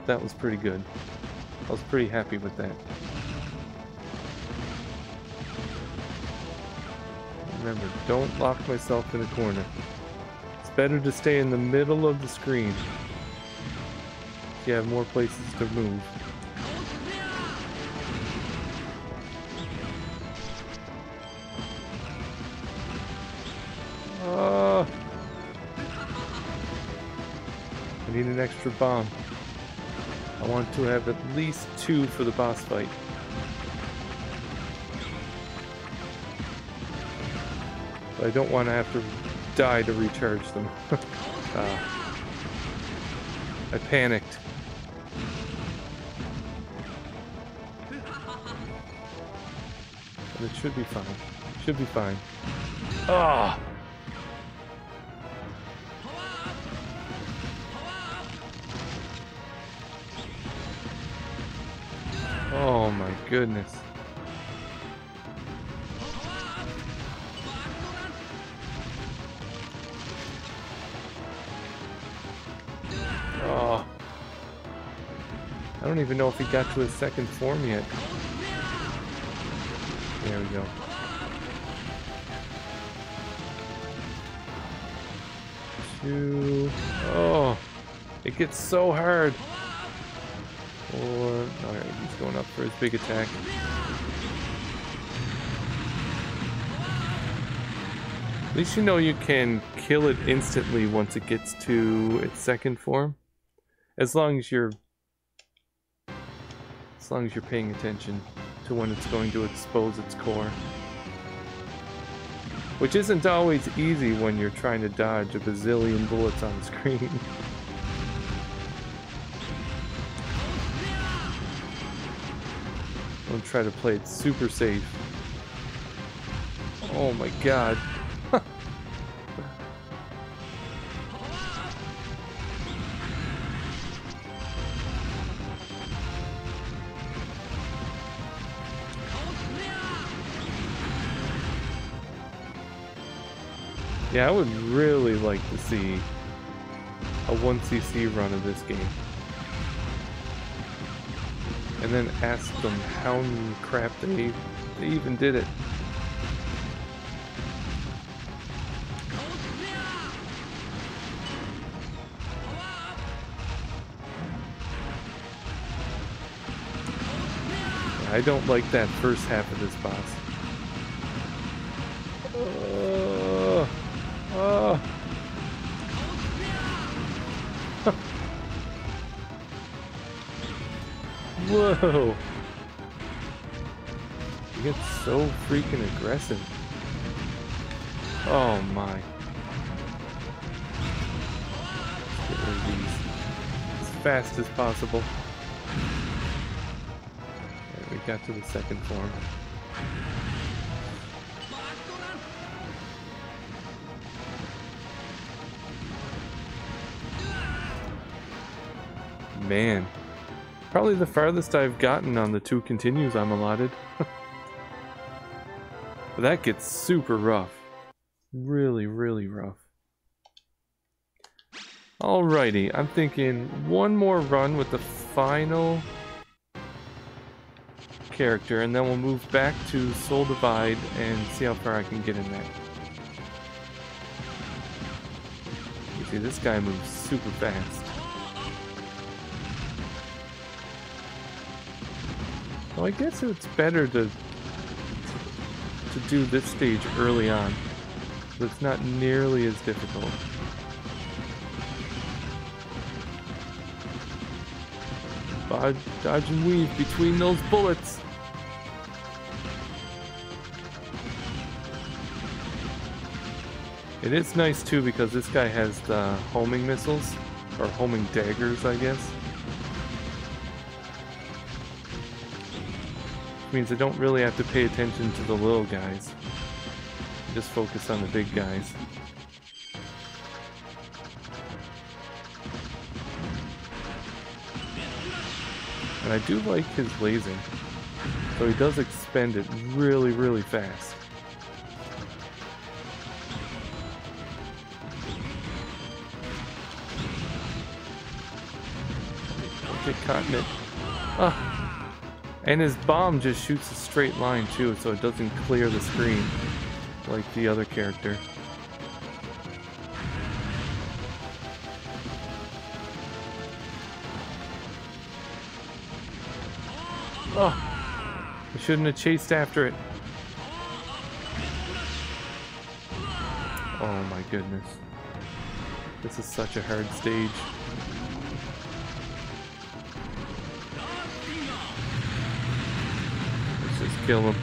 that was pretty good. I was pretty happy with that. Remember, don't lock myself in a corner. It's better to stay in the middle of the screen. You have more places to move. I need an extra bomb. I want to have at least 2 for the boss fight. But I don't want to have to die to recharge them. I panicked. But it should be fine. Should be fine. Ah! Oh my goodness. Oh. I don't even know if he got to his second form yet. There we go. Two. Oh. It gets so hard. 4. Alright, he's going up for his big attack. At least you know you can kill it instantly once it gets to its second form. As long as you're paying attention to when it's going to expose its core. Which isn't always easy when you're trying to dodge a bazillion bullets on the screen. Don't try to play it super safe. Oh my god. Yeah, I would really like to see a 1cc run of this game. And then ask them how in the crap they even did it. I don't like that first half of this boss. Whoa! You get so freaking aggressive. Oh my. Get rid of these as fast as possible. There, we got to the second form. Man. Probably the farthest I've gotten on the 2 continues I'm allotted. But that gets super rough. Really, really rough. Alrighty, I'm thinking one more run with the final character, and then we'll move back to Soul Divide and see how far I can get in that. You see, this guy moves super fast. Well, I guess it's better to do this stage early on, so it's not nearly as difficult. Dodge and weave between those bullets. It is nice too because this guy has the homing missiles, or homing daggers, I guess. Means I don't really have to pay attention to the little guys. Just focus on the big guys. And I do like his laser. So he does expend it really, really fast. Don't get caught in it. Ah. And his bomb just shoots a straight line too, so it doesn't clear the screen like the other character. Oh, I shouldn't have chased after it. Oh my goodness. This is such a hard stage. Let's just kill him.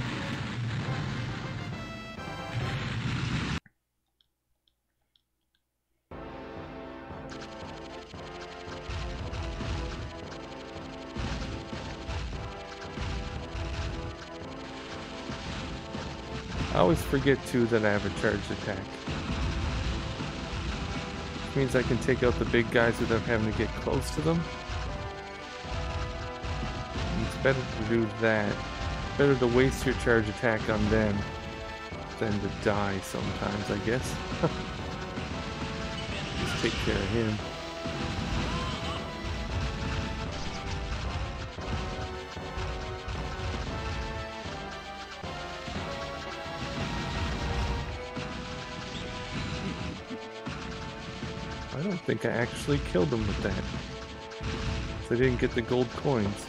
I always forget too that I have a charged attack. Which means I can take out the big guys without having to get close to them. And it's better to do that. Better to waste your charge attack on them than to die sometimes, I guess. Just take care of him. I don't think I actually killed him with that. So I didn't get the gold coins.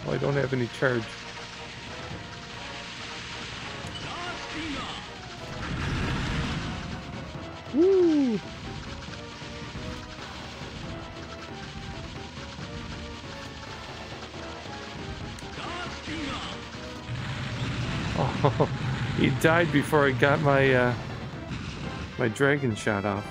Oh, I don't have any charge. Woo! Oh, he died before I got my my dragon shot off.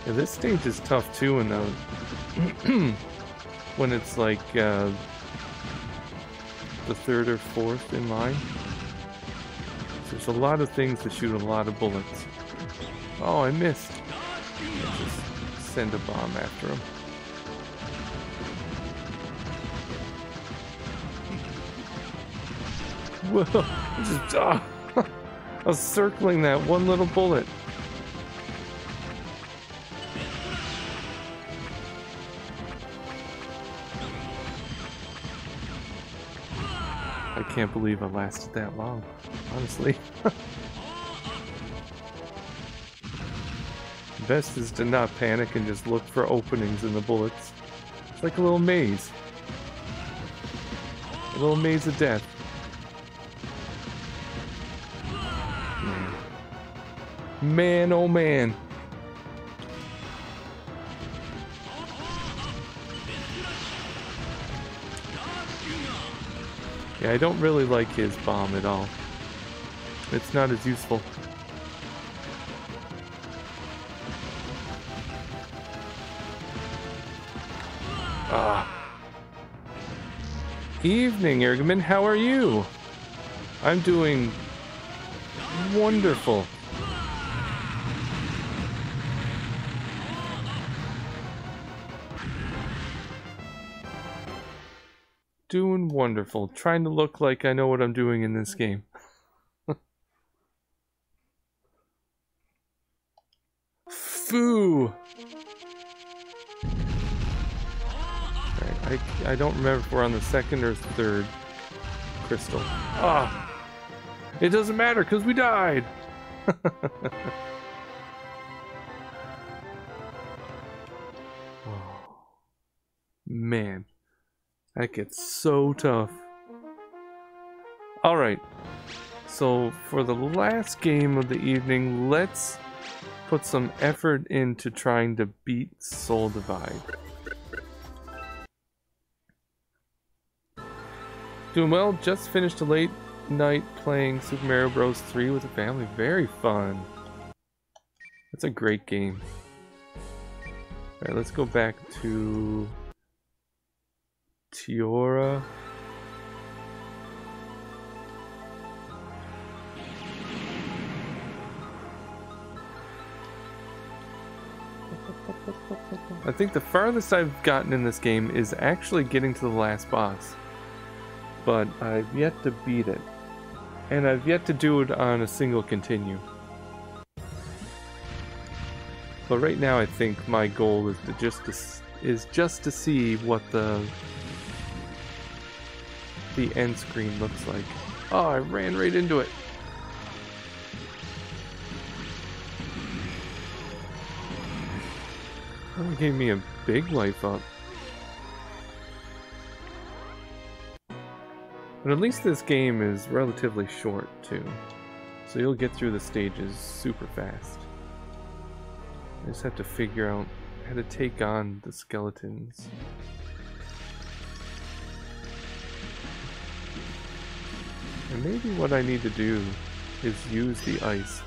Yeah, this stage is tough too in the when it's like the third or fourth in line. There's a lot of things that shoot a lot of bullets. Oh, I missed. Let's just send a bomb after him. Whoa! Just, I was circling that one little bullet. I can't believe I lasted that long, honestly. Best is to not panic and just look for openings in the bullets. It's like a little maze. A little maze of death. Man, oh man. Yeah, I don't really like his bomb at all. It's not as useful. Evening, Ergman. How are you? I'm doing wonderful. Doing wonderful. Trying to look like I know what I'm doing in this game. Foo! I don't remember if we're on the second or third crystal. Ah! It doesn't matter because we died! Oh, man. That gets so tough. Alright. So, for the last game of the evening, let's put some effort into trying to beat Soul Divide. Doing well. Just finished a late night playing Super Mario Bros. 3 with the family. Very fun. That's a great game. Alright, let's go back to Tiora. I think the farthest I've gotten in this game is actually getting to the last boss. But I've yet to beat it. And I've yet to do it on a single continue. But right now I think my goal is just to see what the end screen looks like. Oh, I ran right into it. Oh, it gave me a big life up. But at least this game is relatively short too. So you'll get through the stages super fast. I just have to figure out how to take on the skeletons. And maybe what I need to do is use the ice.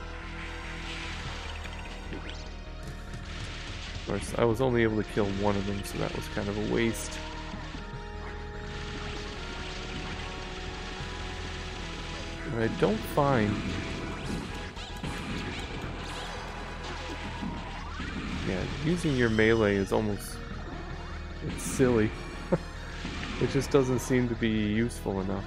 Of course, I was only able to kill one of them, so that was kind of a waste. But I don't find... Yeah, using your melee is almost... It's silly. It just doesn't seem to be useful enough.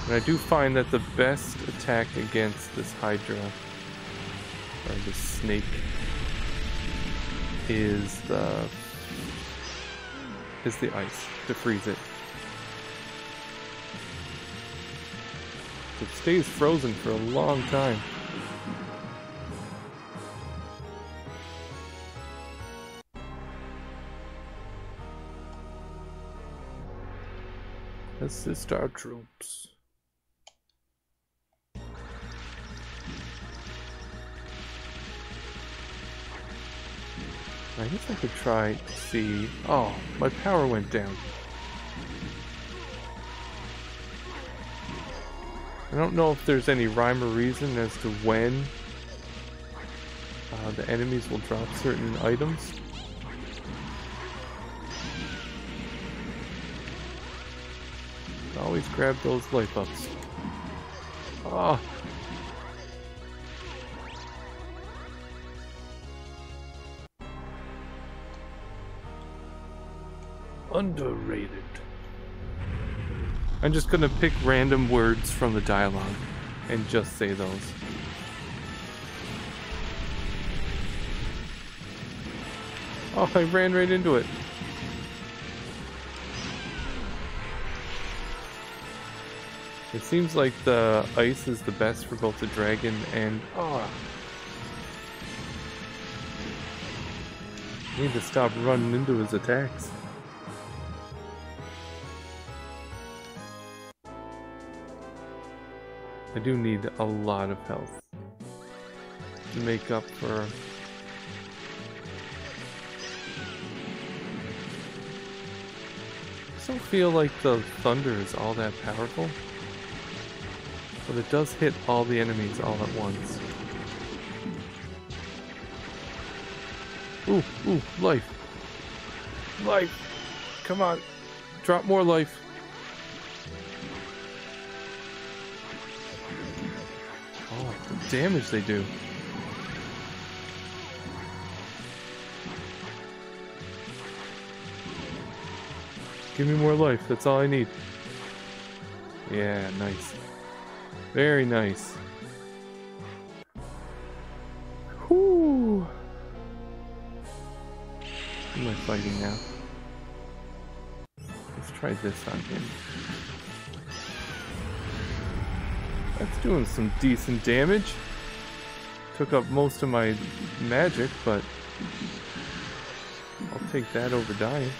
And I do find that the best attack against this Hydra, or this snake, is the ice, to freeze it. It stays frozen for a long time. Assist our troops. I guess I could try to see... Oh, my power went down. I don't know if there's any rhyme or reason as to when the enemies will drop certain items. Always grab those life ups. Oh. Underrated. I'm just gonna pick random words from the dialogue and just say those. Oh, I ran right into it. It seems like the ice is the best for both the dragon and... Oh. I need to stop running into his attacks. I do need a lot of health to make up for... I don't feel like the thunder is all that powerful, but it does hit all the enemies all at once. Ooh, ooh, life. Life. Come on. Drop more life. Oh, the damage they do. Give me more life, that's all I need. Yeah, nice. Very nice. Whoo! Who am I fighting now? Let's try this on him. That's doing some decent damage. Took up most of my magic, but I'll take that over dying.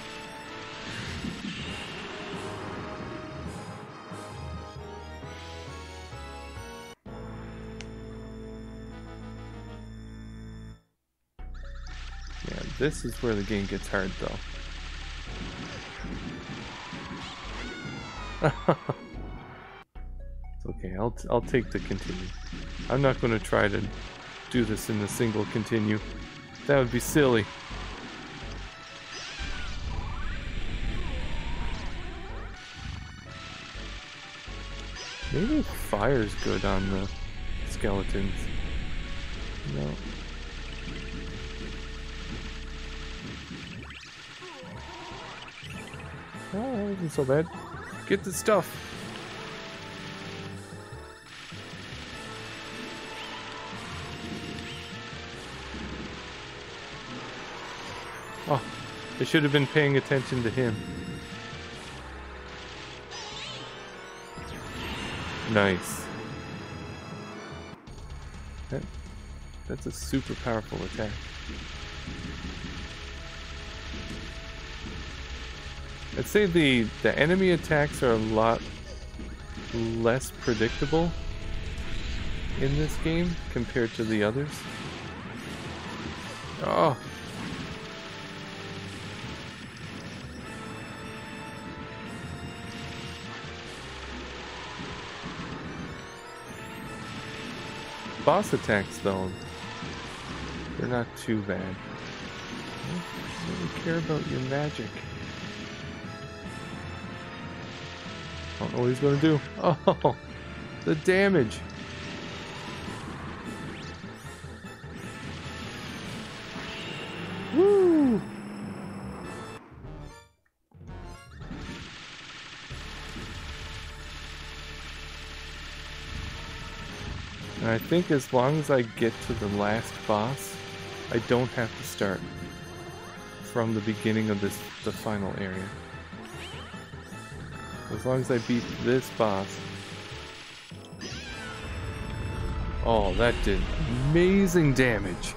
This is where the game gets hard, though. It's okay, I'll take the continue. I'm not going to try to do this in a single continue. That would be silly. Maybe fire's good on the skeletons. No. Oh, that wasn't so bad. Get the stuff. Oh, I should have been paying attention to him. Nice. That's a super powerful attack. I'd say the enemy attacks are a lot less predictable in this game compared to the others. Oh. Boss attacks, though, they're not too bad. I don't really care about your magic. I don't know what he's gonna do. Oh, the damage. Woo! And I think as long as I get to the last boss, I don't have to start from the beginning of the final area. As long as I beat this boss. Oh, that did amazing damage.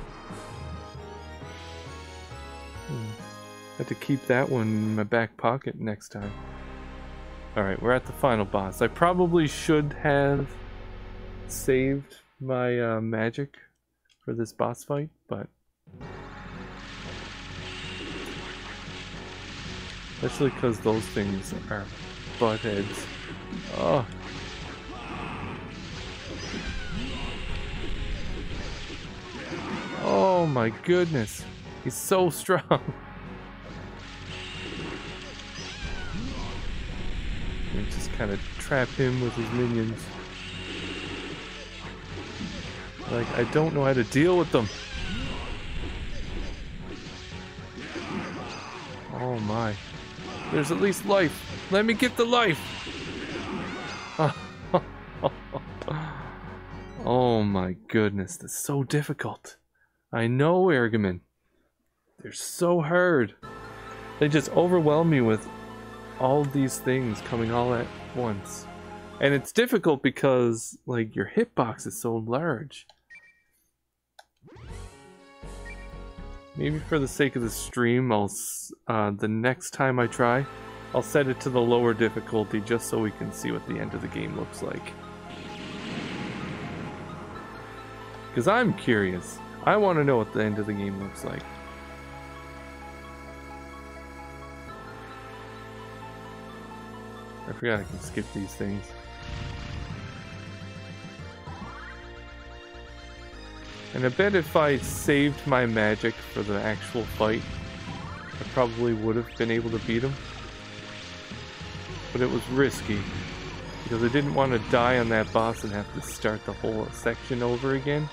Had to keep that one in my back pocket next time. Alright, we're at the final boss. I probably should have saved my magic for this boss fight, but especially because those things are butt heads. Oh. Oh my goodness. He's so strong. And just kind of trap him with his minions. Like, I don't know how to deal with them. Oh my. There's at least life. Let me get the life. Oh my goodness, that's so difficult. I know, Ergamin. They're so hard. They just overwhelm me with all these things coming all at once. And it's difficult because, like, your hitbox is so large. Maybe for the sake of the stream, the next time I try, I'll set it to the lower difficulty just so we can see what the end of the game looks like. Because I'm curious. I want to know what the end of the game looks like. I forgot I can skip these things. And I bet if I saved my magic for the actual fight, I probably would have been able to beat him. But it was risky, because I didn't want to die on that boss and have to start the whole section over again.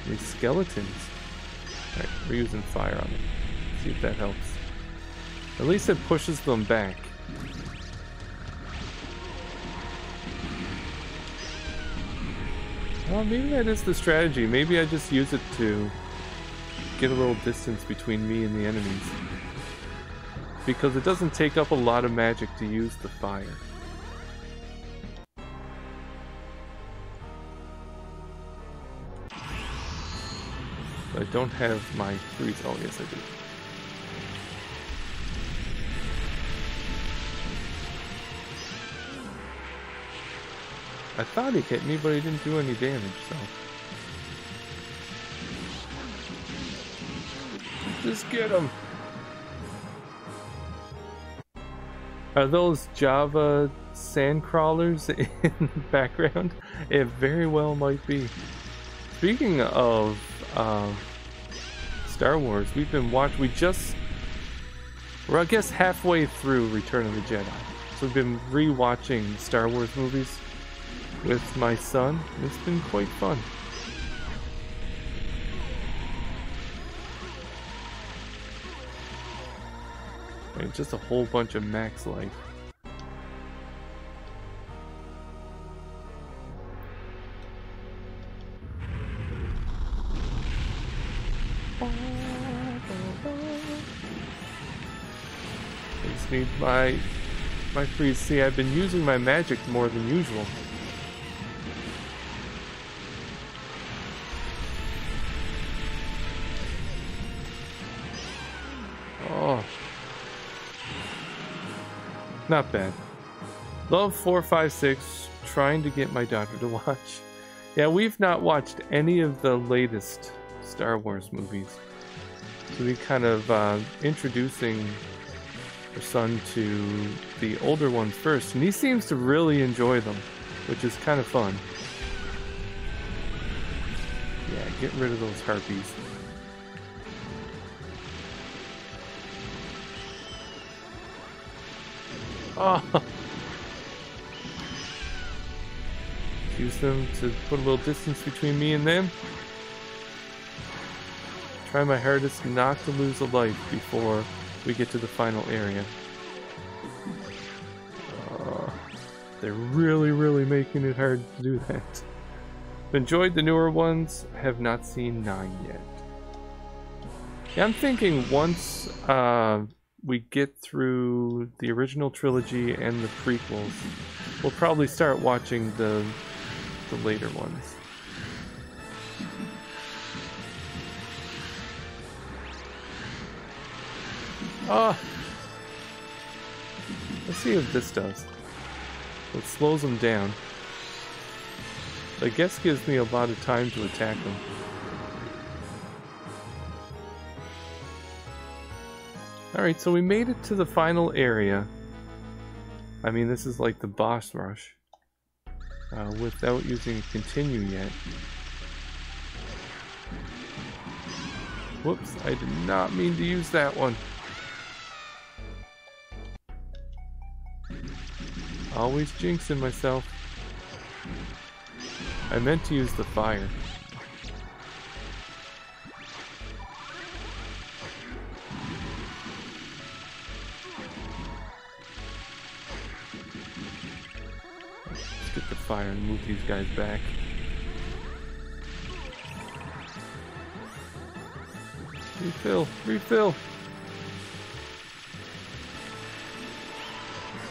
These skeletons. Alright, we're using fire on them. See if that helps. At least it pushes them back. Well, maybe that is the strategy. Maybe I just use it to get a little distance between me and the enemies. Because it doesn't take up a lot of magic to use the fire. I don't have my freeze. Oh, yes, I do. I thought he hit me, but he didn't do any damage, so. Just get him! Are those Java sand crawlers in the background? It very well might be. Speaking of Star Wars, we're I guess halfway through Return of the Jedi. So we've been re-watching Star Wars movies with my son. It's been quite fun. And just a whole bunch of max life. I just need my freeze. See, I've been using my magic more than usual. Oh. Not bad. Love 456, trying to get my daughter to watch. Yeah, we've not watched any of the latest Star Wars movies. So we kind of introducing our son to the older ones first, and he seems to really enjoy them, which is kind of fun. Yeah, get rid of those harpies. Oh. Use them to put a little distance between me and them. Try my hardest not to lose a life before we get to the final area. They're really making it hard to do that. Enjoyed the newer ones, have not seen 9 yet. Yeah, I'm thinking once we get through the original trilogy and the prequels, we'll probably start watching the later ones. Ah! Let's see if this does. It slows them down. I guess gives me a lot of time to attack them. Alright, so we made it to the final area. I mean, this is like the boss rush. Without using a continue yet. Whoops, I did not mean to use that one. Always jinxing myself. I meant to use the fire. Let's get the fire and move these guys back. Refill, refill.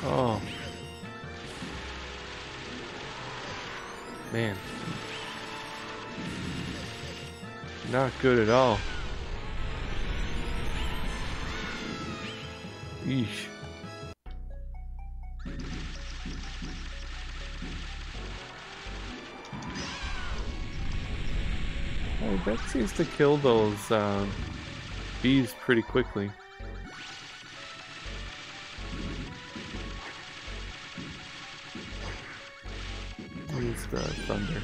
Oh. Man. Not good at all. Eesh. Oh, that seems to kill those bees pretty quickly. Use the thunder.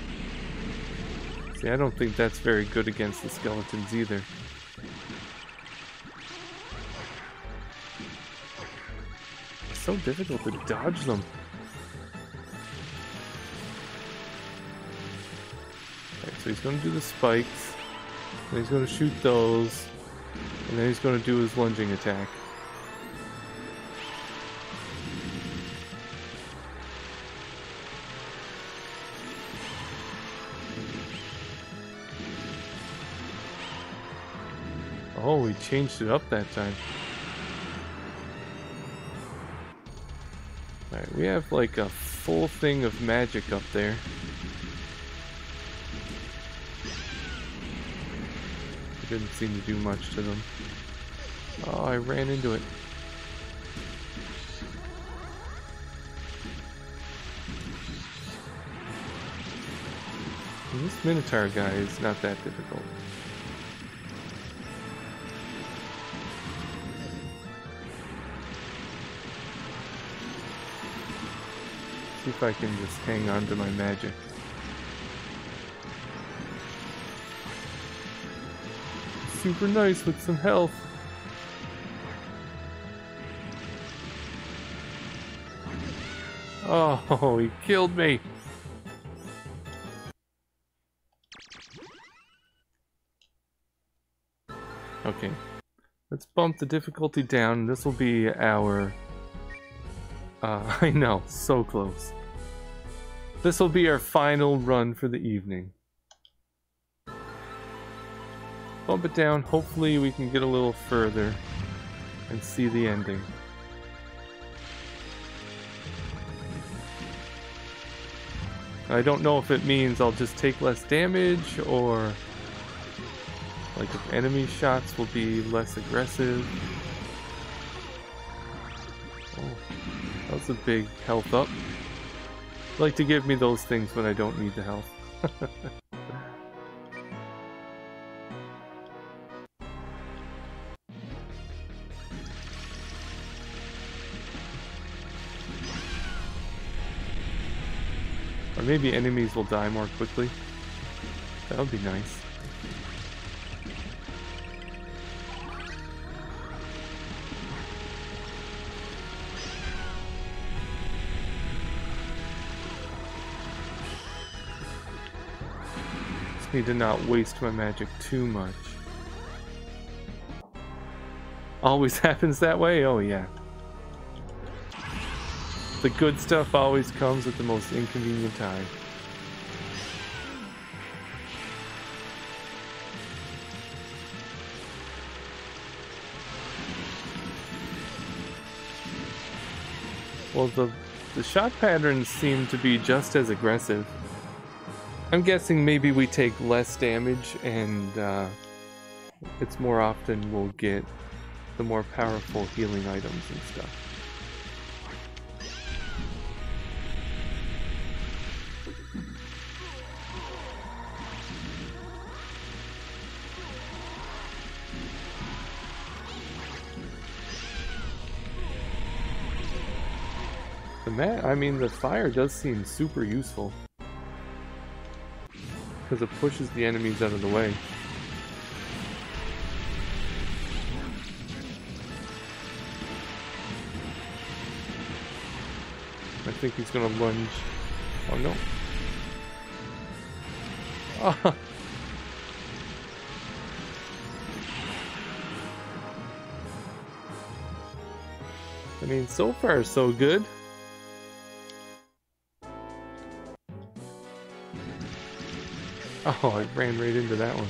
See, I don't think that's very good against the skeletons either. It's so difficult to dodge them. Okay, so he's going to do the spikes, then he's going to shoot those, and then he's going to do his lunging attack. Oh, he changed it up that time. Alright, we have like a full thing of magic up there. It didn't seem to do much to them. Oh, I ran into it. And this Minotaur guy is not that difficult. See if I can just hang on to my magic. Super nice with some health. Oh, he killed me. Okay, let's bump the difficulty down. This will be our... I know, so close. This will be our final run for the evening. Bump it down. Hopefully we can get a little further and see the ending. I don't know if it means I'll just take less damage or like if enemy shots will be less aggressive. Oh, that was a big health up. I like to give me those things when I don't need the health. Or maybe enemies will die more quickly. That would be nice. Just need to not waste my magic too much. Always happens that way? Oh yeah. The good stuff always comes at the most inconvenient time. Well, the shot patterns seem to be just as aggressive. I'm guessing maybe we take less damage and it's more often we'll get the more powerful healing items and stuff. The fire does seem super useful because it pushes the enemies out of the way. I think he's gonna lunge. Oh no. Ah. I mean, so far so good. Oh, I ran right into that one.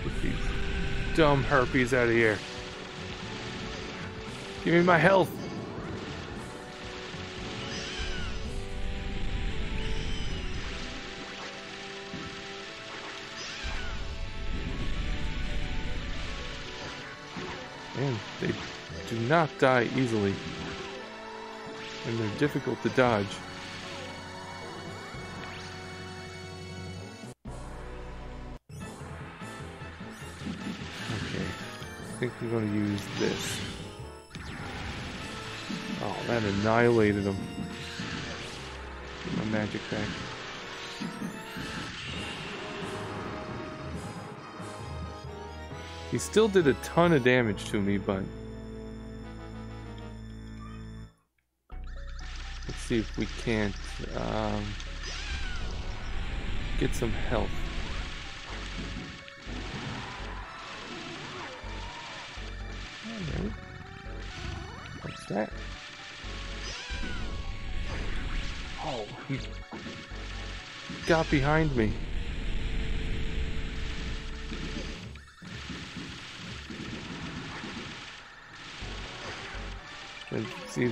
Get these dumb harpies out of here. Give me my health. Man, they do not die easily. And they're difficult to dodge. I think I'm going to use this. Oh, that annihilated him. Get my magic back. He still did a ton of damage to me, but... let's see if we can't get some health. Alright. What's that? Oh, he got behind me. And see,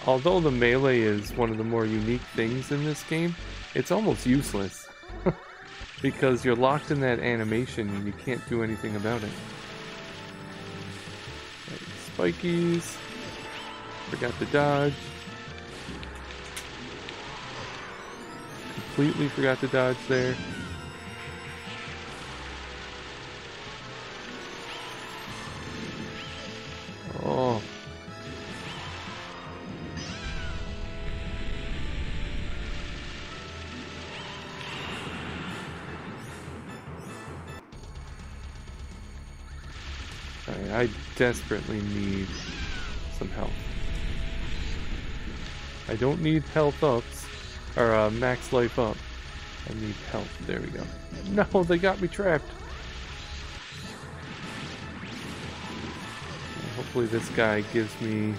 although the melee is one of the more unique things in this game, it's almost useless. Because you're locked in that animation and you can't do anything about it. Right, spikies. Forgot to dodge. completely forgot to dodge there. Oh. Alright, I desperately need some health. I don't need health ups, or max life up. I need health. There we go. No, they got me trapped. Hopefully this guy gives me...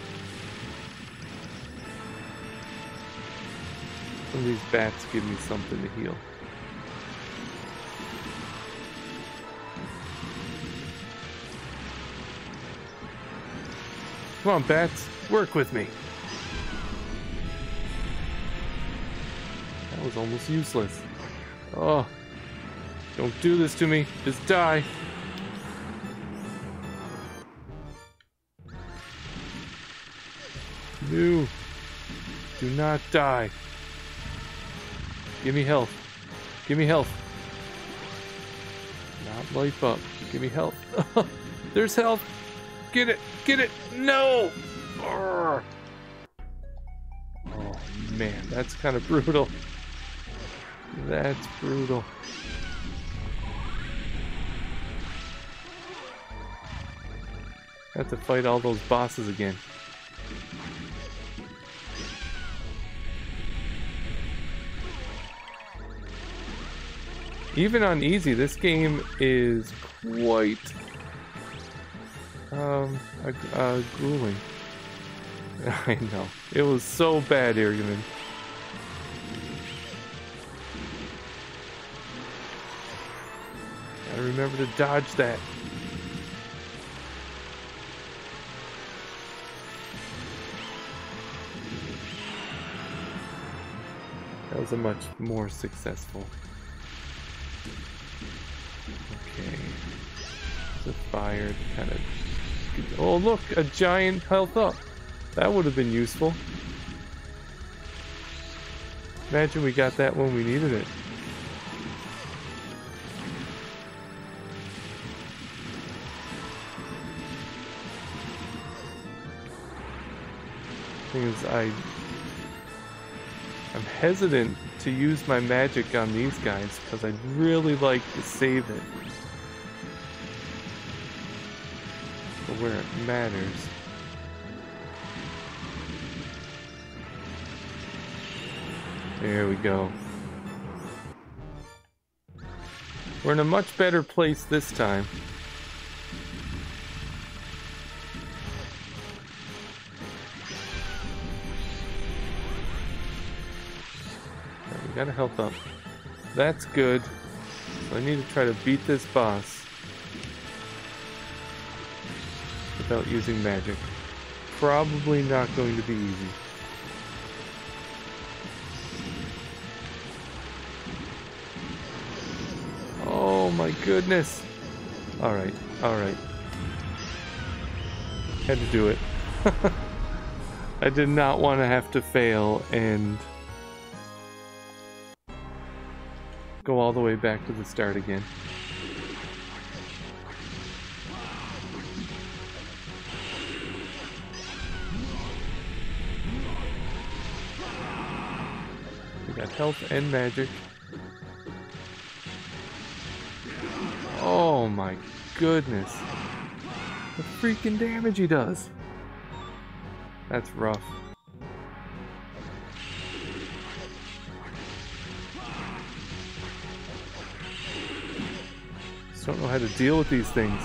Some of these bats give me something to heal. Come on, bats. Work with me. That was almost useless. Oh. Don't do this to me. Just die. No. Do not die. Give me health. Give me health. Not life up. Give me health. There's health. Get it. Get it. No. Arrgh. Oh man, that's kind of brutal. That's brutal. I have to fight all those bosses again. Even on easy, this game is quite grueling. I know. It was so bad, Irgaman. Gotta remember to dodge that. That was a much more successful. Okay. The fire to kind of... Oh look, a giant health up. That would have been useful. Imagine we got that when we needed it. Thing is, I'm hesitant to use my magic on these guys because I'd really like to save it for where it matters. There we go. We're in a much better place this time. We got a health up. That's good. So I need to try to beat this boss without using magic. Probably not going to be easy. Oh my goodness. Alright, alright. Had to do it. I did not want to have to fail and go all the way back to the start again. We got health and magic. Oh my goodness. The freaking damage he does. That's rough. Just don't know how to deal with these things.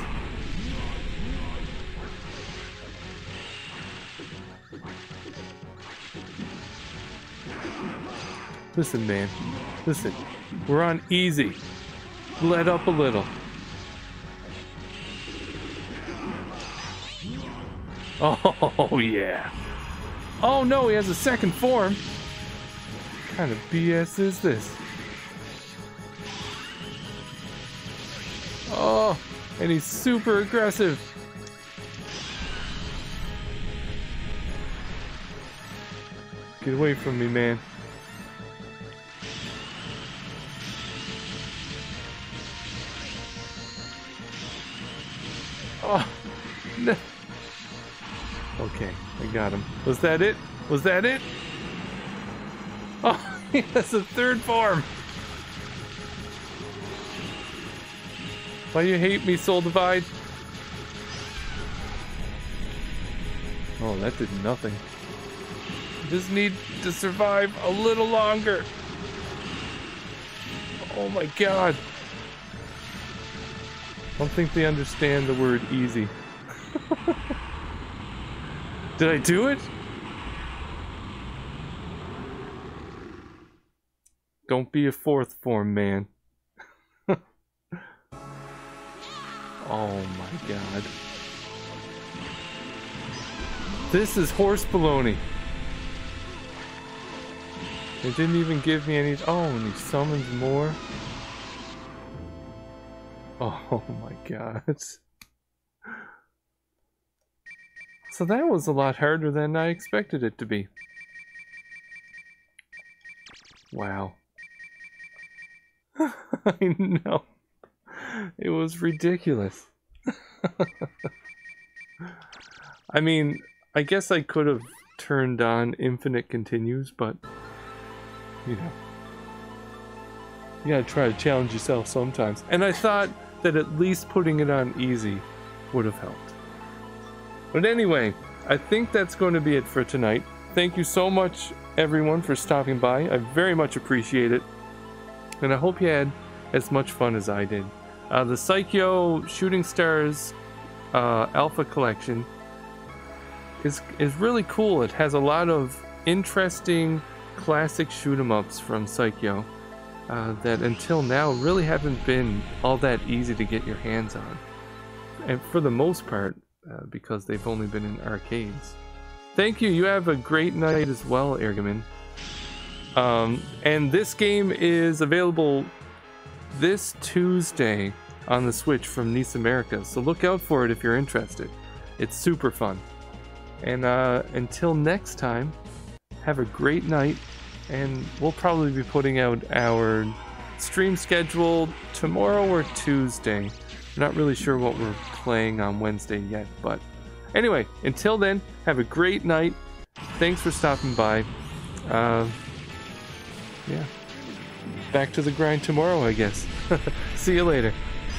Listen, man. Listen. We're on easy. Let up a little. Oh, yeah. Oh, no, he has a second form. What kind of BS is this? Oh, and he's super aggressive. Get away from me, man. Oh, no. Okay, I got him. Was that it? Was that it? Oh, he has a third form. Why you hate me, Soul Divide? Oh, that did nothing. Just need to survive a little longer. Oh my god. I don't think they understand the word easy. Did I do it? Don't be a fourth form, man. Oh my god. This is horse baloney. It didn't even give me any. Oh, and he summons more. Oh my god. So that was a lot harder than I expected it to be. Wow. I know. It was ridiculous. I mean, I guess I could have turned on infinite continues, but you know, you gotta try to challenge yourself sometimes. And I thought that at least putting it on easy would have helped. But anyway, I think that's going to be it for tonight. Thank you so much, everyone, for stopping by. I very much appreciate it. And I hope you had as much fun as I did. The Psikyo Shooting Stars Alpha collection is really cool. It has a lot of interesting classic shoot-em-ups from Psikyo that until now really haven't been all that easy to get your hands on. And for the most part, because they've only been in arcades. Thank you. You have a great night as well, Ergamin. And this game is available this Tuesday on the Switch from Nice America, so look out for it if you're interested. It's super fun. And until next time, have a great night, and we'll probably be putting out our stream schedule tomorrow or Tuesday. Not really sure what we're playing on Wednesday yet, but anyway, until then, have a great night. Thanks for stopping by. Yeah, back to the grind tomorrow, I guess. See you later.